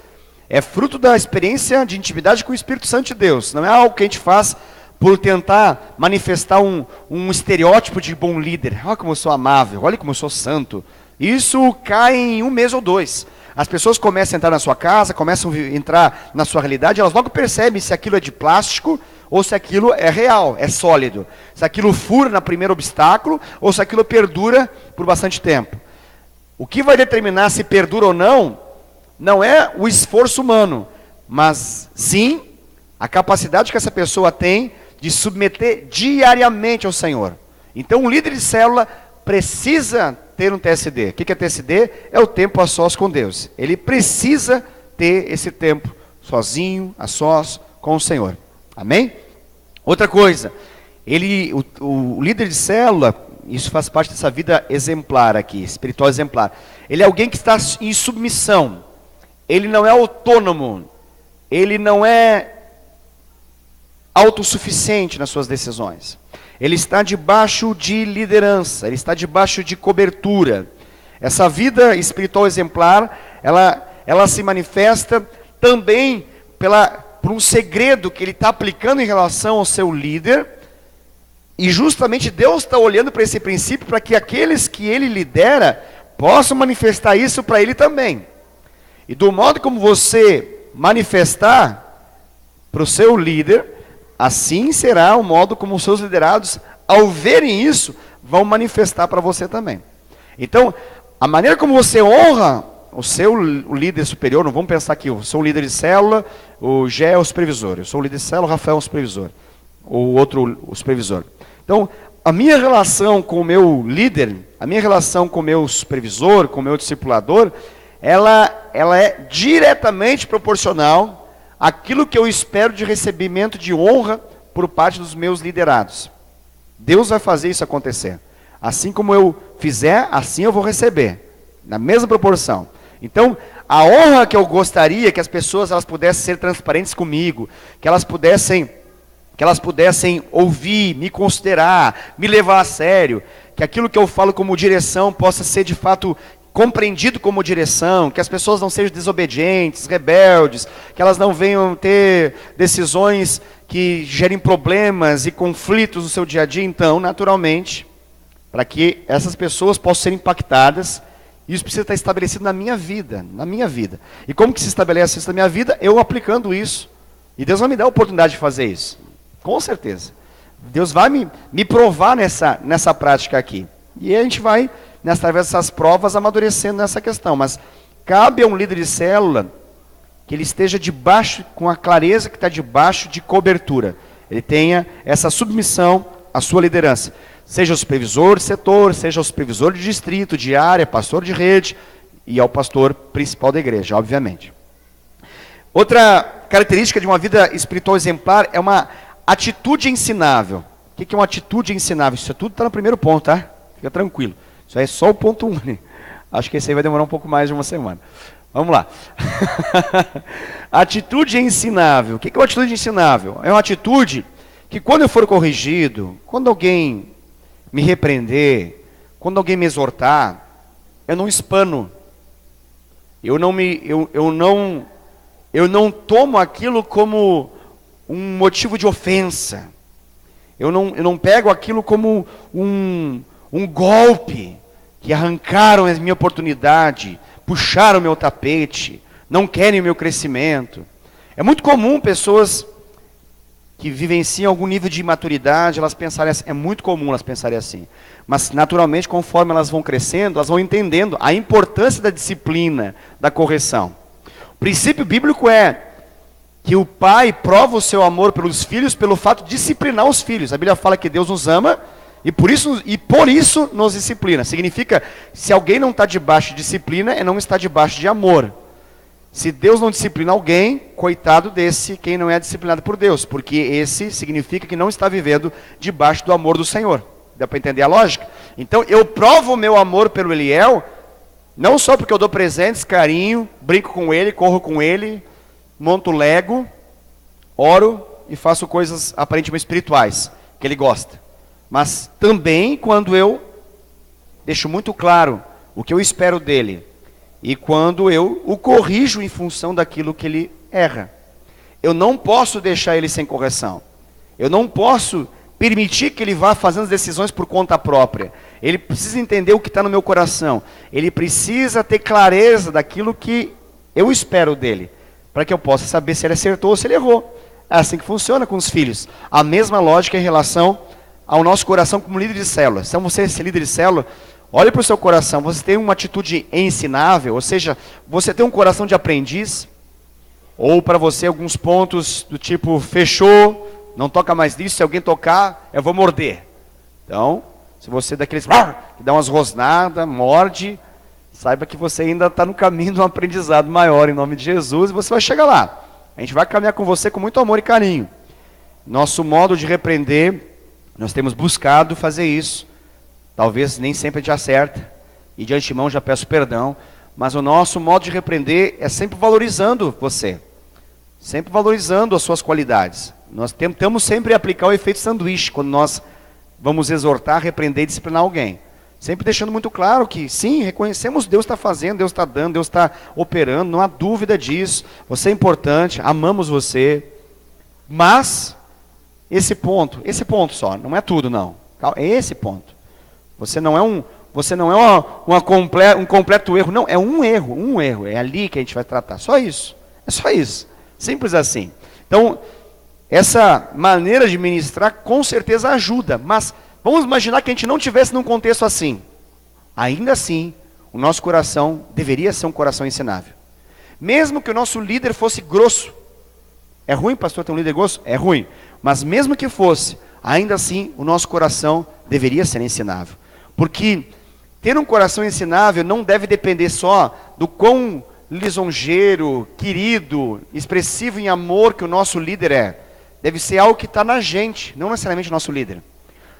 É fruto da experiência de intimidade com o Espírito Santo de Deus. Não é algo que a gente faz por tentar manifestar um estereótipo de bom líder. Olha como eu sou amável, olha como eu sou santo. Isso cai em um mês ou dois. As pessoas começam a entrar na sua casa, começam a entrar na sua realidade, elas logo percebem se aquilo é de plástico ou se aquilo é real, é sólido. Se aquilo fura no primeiro obstáculo ou se aquilo perdura por bastante tempo. O que vai determinar se perdura ou não, não é o esforço humano, mas sim a capacidade que essa pessoa tem de submeter diariamente ao Senhor. Então, um líder de célula precisa ter um TSD. O que é TSD? É o tempo a sós com Deus. Ele precisa ter esse tempo sozinho, a sós com o Senhor. Amém? Outra coisa, o líder de célula, isso faz parte dessa vida exemplar aqui, espiritual exemplar. Ele é alguém que está em submissão. Ele não é autônomo. Ele não é autossuficiente nas suas decisões. Ele está debaixo de liderança, ele está debaixo de cobertura. Essa vida espiritual exemplar, ela se manifesta também por um segredo que ele está aplicando em relação ao seu líder. E justamente Deus está olhando para esse princípio para que aqueles que ele lidera possam manifestar isso para ele também. E do modo como você manifestar para o seu líder, assim será o modo como os seus liderados, ao verem isso, vão manifestar para você também. Então, a maneira como você honra o líder superior, não vamos pensar que eu sou o líder de célula, o Gé é o supervisor, eu sou o líder de célula, o Rafael é o supervisor, o outro o supervisor. Então, a minha relação com o meu líder, a minha relação com o meu supervisor, com o meu discipulador, ela é diretamente proporcional àquilo que eu espero de recebimento de honra por parte dos meus liderados. Deus vai fazer isso acontecer. Assim como eu fizer, assim eu vou receber. Na mesma proporção. Então, a honra que eu gostaria que as pessoas elas pudessem ser transparentes comigo, que elas pudessem ouvir, me considerar, me levar a sério, que aquilo que eu falo como direção possa ser de fato compreendido como direção, que as pessoas não sejam desobedientes, rebeldes, que elas não venham ter decisões que gerem problemas e conflitos no seu dia a dia. Então, naturalmente, para que essas pessoas possam ser impactadas, isso precisa estar estabelecido na minha vida, E como que se estabelece isso na minha vida? Eu aplicando isso. E Deus vai me dar a oportunidade de fazer isso. Com certeza. Deus vai me provar nessa prática aqui. E a gente vai, através dessas provas, amadurecendo nessa questão. Mas cabe a um líder de célula que ele esteja debaixo, com a clareza que está debaixo de cobertura. Ele tenha essa submissão à sua liderança. Seja o supervisor de setor, seja o supervisor de distrito, de área, pastor de rede e ao pastor principal da igreja, obviamente. Outra característica de uma vida espiritual exemplar é uma atitude ensinável. O que é uma atitude ensinável? Isso tudo está no primeiro ponto, tá? Fica tranquilo. Isso aí é só o ponto 1. Né? Acho que esse aí vai demorar um pouco mais de uma semana. Vamos lá. Atitude ensinável. O que é uma atitude ensinável? É uma atitude que quando eu for corrigido, quando alguém me repreender, quando alguém me exortar, eu não espano. Eu não tomo aquilo como um motivo de ofensa. Eu não pego aquilo como um golpe, que arrancaram a minha oportunidade, puxaram o meu tapete, não querem o meu crescimento. É muito comum pessoas que vivenciam algum nível de imaturidade, elas pensarem assim, é muito comum elas pensarem assim. Mas, naturalmente, conforme elas vão crescendo, elas vão entendendo a importância da disciplina, da correção. O princípio bíblico é que o pai prova o seu amor pelos filhos pelo fato de disciplinar os filhos. A Bíblia fala que Deus nos ama e por isso nos disciplina. Significa, se alguém não está debaixo de disciplina, é não está debaixo de amor. Se Deus não disciplina alguém, coitado desse quem não é disciplinado por Deus, porque esse significa que não está vivendo debaixo do amor do Senhor. Dá para entender a lógica? Então eu provo o meu amor pelo Eliel, não só porque eu dou presentes, carinho, brinco com ele, corro com ele, monto Lego, oro e faço coisas aparentemente espirituais, que ele gosta. Mas também quando eu deixo muito claro o que eu espero dele, e quando eu o corrijo em função daquilo que ele erra. Eu não posso deixar ele sem correção. Eu não posso permitir que ele vá fazendo decisões por conta própria. Ele precisa entender o que está no meu coração. Ele precisa ter clareza daquilo que eu espero dele, para que eu possa saber se ele acertou ou se ele errou. É assim que funciona com os filhos. A mesma lógica em relação ao nosso coração como líder de célula. Então você, esse líder de célula, olhe para o seu coração. Você tem uma atitude ensinável, ou seja, você tem um coração de aprendiz, ou para você alguns pontos do tipo, fechou, não toca mais nisso, se alguém tocar, eu vou morder. Então, se você é daqueles que dá umas rosnadas, morde, saiba que você ainda está no caminho de um aprendizado maior em nome de Jesus, e você vai chegar lá. A gente vai caminhar com você com muito amor e carinho. Nosso modo de repreender, nós temos buscado fazer isso. Talvez nem sempre a gente acerta, e de antemão já peço perdão, mas o nosso modo de repreender é sempre valorizando você, sempre valorizando as suas qualidades. Nós tentamos sempre aplicar o efeito sanduíche, quando nós vamos exortar, repreender e disciplinar alguém. Sempre deixando muito claro que, sim, reconhecemos Deus está fazendo, Deus está dando, Deus está operando, não há dúvida disso. Você é importante, amamos você. Mas, esse ponto só, não é tudo não. É esse ponto. Você não é um completo erro, não, é um erro. É ali que a gente vai tratar, só isso. É só isso, simples assim. Então, essa maneira de ministrar com certeza ajuda, mas vamos imaginar que a gente não tivesse num contexto assim. Ainda assim, o nosso coração deveria ser um coração ensinável. Mesmo que o nosso líder fosse grosso. É ruim, pastor, ter um líder grosso? É ruim. Mas mesmo que fosse, ainda assim, o nosso coração deveria ser ensinável. Porque ter um coração ensinável não deve depender só do quão lisonjeiro, querido, expressivo em amor que o nosso líder é. Deve ser algo que está na gente, não necessariamente o nosso líder.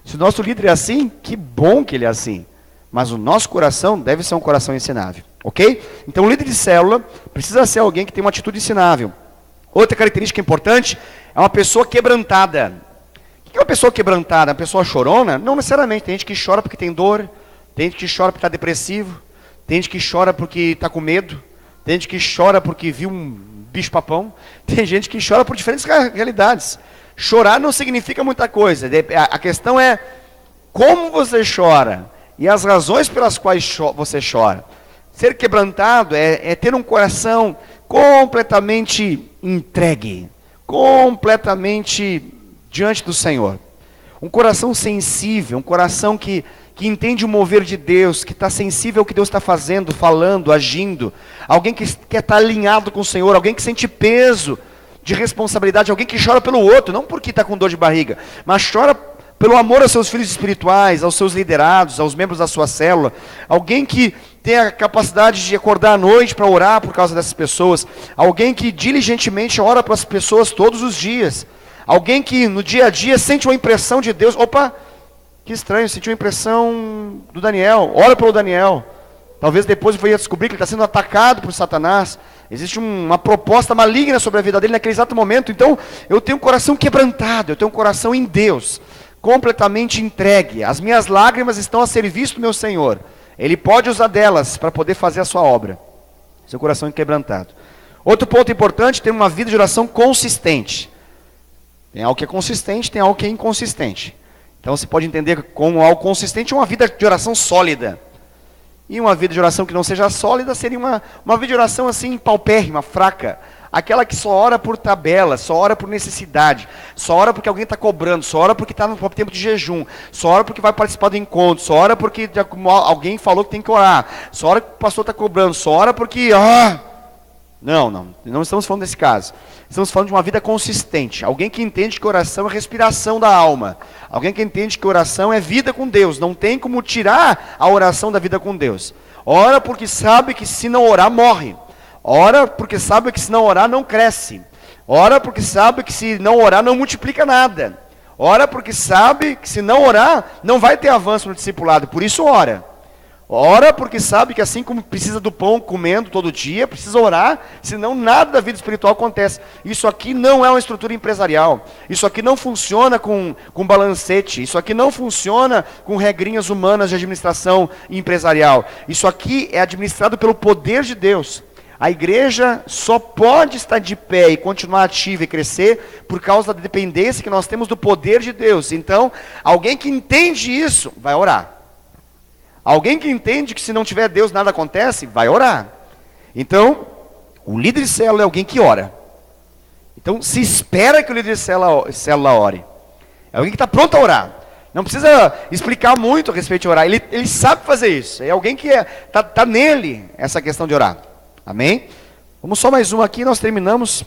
Se o nosso líder é assim, que bom que ele é assim. Mas o nosso coração deve ser um coração ensinável, ok? Então o líder de célula precisa ser alguém que tem uma atitude ensinável. Outra característica importante é uma pessoa quebrantada. O que é uma pessoa quebrantada? Uma pessoa chorona? Não necessariamente. Tem gente que chora porque tem dor, tem gente que chora porque está depressivo, tem gente que chora porque está com medo, tem gente que chora porque viu um bicho-papão, tem gente que chora por diferentes realidades. Chorar não significa muita coisa. A questão é como você chora e as razões pelas quais você chora. Ser quebrantado é ter um coração completamente entregue, completamente diante do Senhor. Um coração sensível, um coração que entende o mover de Deus, que está sensível ao que Deus está fazendo, falando, agindo. Alguém que quer estar alinhado com o Senhor, alguém que sente peso de responsabilidade, alguém que chora pelo outro, não porque está com dor de barriga, mas chora pelo amor aos seus filhos espirituais, aos seus liderados, aos membros da sua célula. Alguém que tem a capacidade de acordar à noite para orar por causa dessas pessoas. Alguém que diligentemente ora para as pessoas todos os dias. Alguém que no dia a dia sente uma impressão de Deus. Opa, que estranho, senti uma impressão do Daniel. Ora pelo Daniel. Talvez depois eu ia descobrir que ele está sendo atacado por Satanás. Existe uma proposta maligna sobre a vida dele naquele exato momento. Então, eu tenho um coração quebrantado, eu tenho um coração em Deus, completamente entregue. As minhas lágrimas estão a serviço do meu Senhor. Ele pode usar delas para poder fazer a sua obra. Seu coração quebrantado. Outro ponto importante, ter uma vida de oração consistente. Tem algo que é consistente, tem algo que é inconsistente. Então você pode entender como algo consistente uma vida de oração sólida. E uma vida de oração que não seja sólida seria uma vida de oração assim paupérrima, fraca. Aquela que só ora por tabela, só ora por necessidade, só ora porque alguém está cobrando, só ora porque está no tempo de jejum, só ora porque vai participar do encontro, só ora porque alguém falou que tem que orar, só ora que o pastor está cobrando, só ora porque... Não estamos falando desse caso. Estamos falando de uma vida consistente. Alguém que entende que oração é respiração da alma. Alguém que entende que oração é vida com Deus. Não tem como tirar a oração da vida com Deus. Ora porque sabe que se não orar, morre. Ora porque sabe que se não orar, não cresce. Ora porque sabe que se não orar, não multiplica nada. Ora porque sabe que se não orar, não vai ter avanço no discipulado. Por isso ora. Ora porque sabe que assim como precisa do pão comendo todo dia, precisa orar, senão nada da vida espiritual acontece. Isso aqui não é uma estrutura empresarial. Isso aqui não funciona com balancete. Isso aqui não funciona com regrinhas humanas de administração empresarial. Isso aqui é administrado pelo poder de Deus. A igreja só pode estar de pé e continuar ativa e crescer por causa da dependência que nós temos do poder de Deus. Então, alguém que entende isso, vai orar. Alguém que entende que se não tiver Deus nada acontece, vai orar. Então, o líder de célula é alguém que ora. Então, se espera que o líder de célula ore. É alguém que está pronto a orar. Não precisa explicar muito a respeito de orar. Ele sabe fazer isso. É alguém que tá nele essa questão de orar. Amém? Vamos só mais um aqui, nós terminamos.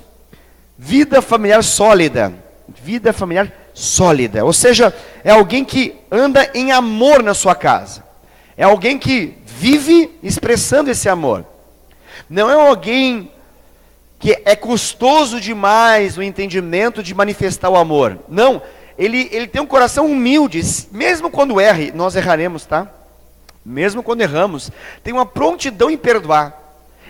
Vida familiar sólida. Vida familiar sólida. Ou seja, é alguém que anda em amor na sua casa. É alguém que vive expressando esse amor. Não é alguém que é custoso demais o entendimento de manifestar o amor. Não, ele tem um coração humilde. Mesmo quando erra, nós erraremos, tá? Mesmo quando erramos, tem uma prontidão em perdoar.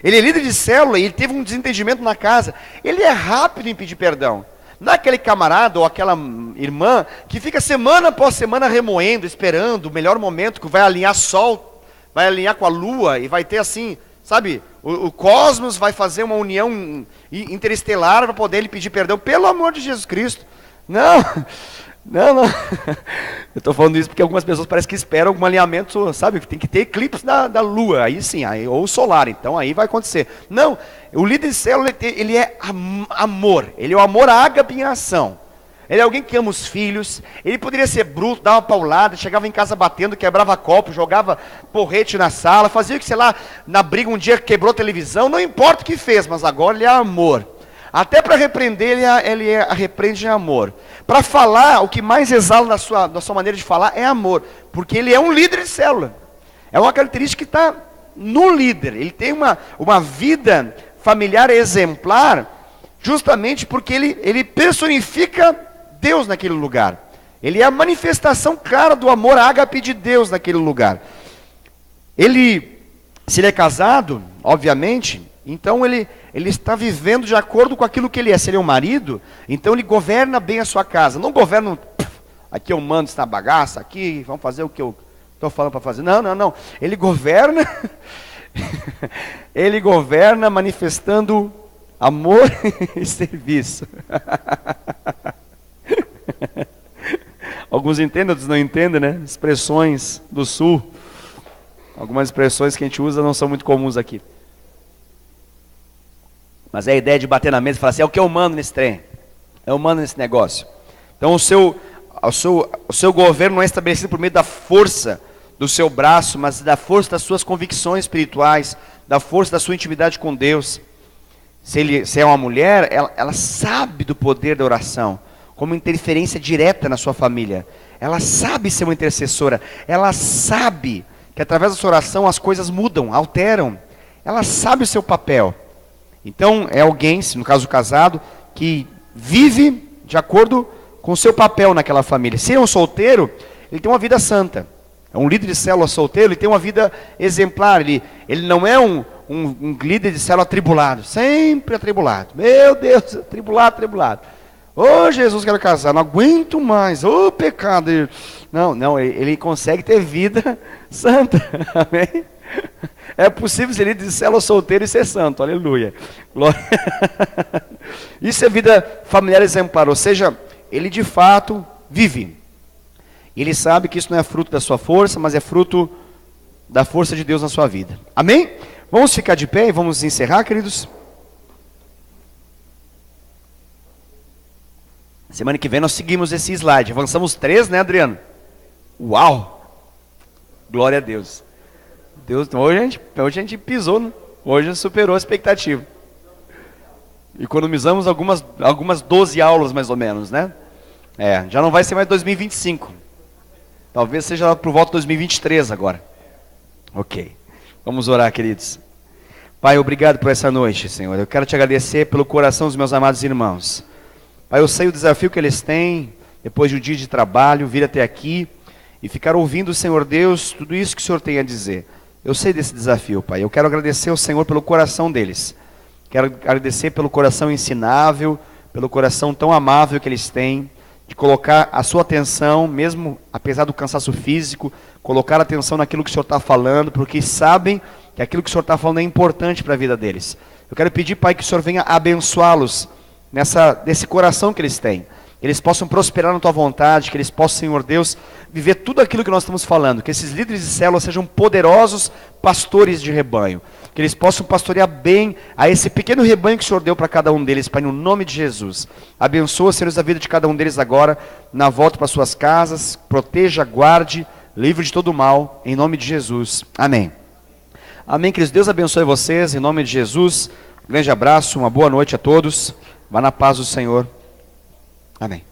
Ele é líder de célula e ele teve um desentendimento na casa. Ele é rápido em pedir perdão. Não é aquele camarada ou aquela irmã que fica semana após semana remoendo, esperando o melhor momento, que vai alinhar sol, vai alinhar com a lua e vai ter assim, sabe, o cosmos vai fazer uma união interestelar para poder ele pedir perdão, pelo amor de Jesus Cristo. Não. Eu estou falando isso porque algumas pessoas parecem que esperam algum alinhamento, sabe, tem que ter eclipse da lua, aí sim, ou solar, então aí vai acontecer. Não, o líder de célula, ele é amor, ele é o amor ágape em ação. Ele é alguém que ama os filhos. Ele poderia ser bruto, dar uma paulada, chegava em casa batendo, quebrava copo, jogava porrete na sala, fazia o que, sei lá, na briga um dia quebrou a televisão, não importa o que fez, mas agora ele é amor. Até para repreender, ele repreende em amor. Para falar, o que mais exala da sua maneira de falar é amor, porque ele é um líder de célula. É uma característica que está no líder. Ele tem uma vida familiar exemplar, justamente porque ele personifica Deus naquele lugar. Ele é a manifestação clara do amor ágape de Deus naquele lugar. Se ele é casado, obviamente, então ele está vivendo de acordo com aquilo que ele é. Se ele é um marido, então ele governa bem a sua casa. Não governa, aqui eu mando essa bagaça, aqui vamos fazer o que eu estou falando para fazer. Não. Ele governa, ele governa manifestando amor e serviço. Alguns entendem, outros não entendem, né? Expressões do sul. Algumas expressões que a gente usa não são muito comuns aqui. Mas é a ideia de bater na mesa e falar assim, é o que eu mando nesse trem. Eu mando nesse negócio. Então o seu governo não é estabelecido por meio da força do seu braço, mas da força das suas convicções espirituais, da força da sua intimidade com Deus. Se é uma mulher, ela sabe do poder da oração, como interferência direta na sua família. Ela sabe ser uma intercessora. Ela sabe que através da sua oração as coisas mudam, alteram. Ela sabe o seu papel. Então é alguém, no caso casado, que vive de acordo com o seu papel naquela família. Se é um solteiro, ele tem uma vida santa. É um líder de célula solteiro, ele tem uma vida exemplar. Ele não é um líder de célula atribulado, sempre atribulado. Meu Deus, atribulado. Ô Jesus, quero casar, não aguento mais. Ô pecado. Não, ele consegue ter vida santa. Amém? É possível ser líder de célula solteiro e ser santo, aleluia. Glória. Isso é vida familiar exemplar, ou seja, ele de fato vive. Ele sabe que isso não é fruto da sua força, mas é fruto da força de Deus na sua vida. Amém? Vamos ficar de pé e vamos encerrar, queridos. Semana que vem nós seguimos esse slide. Avançamos 3, né, Adriano? Uau! Glória a Deus. Hoje a gente pisou, né? Hoje a gente superou a expectativa. Economizamos algumas 12 aulas mais ou menos, né? Já não vai ser mais 2025. Talvez seja por volta de 2023 agora. Ok. Vamos orar, queridos. Pai, obrigado por essa noite, Senhor. Eu quero te agradecer pelo coração dos meus amados irmãos. Pai, eu sei o desafio que eles têm, depois de um dia de trabalho, vir até aqui e ficar ouvindo, Senhor Deus, tudo isso que o Senhor tem a dizer. Eu sei desse desafio, Pai. Eu quero agradecer ao Senhor pelo coração deles. Quero agradecer pelo coração ensinável, pelo coração tão amável que eles têm, de colocar a sua atenção, mesmo apesar do cansaço físico, colocar atenção naquilo que o Senhor está falando, porque sabem que aquilo que o Senhor está falando é importante para a vida deles. Eu quero pedir, Pai, que o Senhor venha abençoá-los nesse coração que eles têm. que eles possam prosperar na tua vontade, que eles possam, Senhor Deus, viver tudo aquilo que nós estamos falando, que esses líderes de célula sejam poderosos pastores de rebanho, que eles possam pastorear bem a esse pequeno rebanho que o Senhor deu para cada um deles, Pai, no nome de Jesus. Abençoa, Senhor, a vida de cada um deles agora, na volta para suas casas, proteja, guarde, livre de todo mal, em nome de Jesus. Amém. Amém, queridos. Deus abençoe vocês, em nome de Jesus. Um grande abraço, uma boa noite a todos. Vá na paz do Senhor. Amém.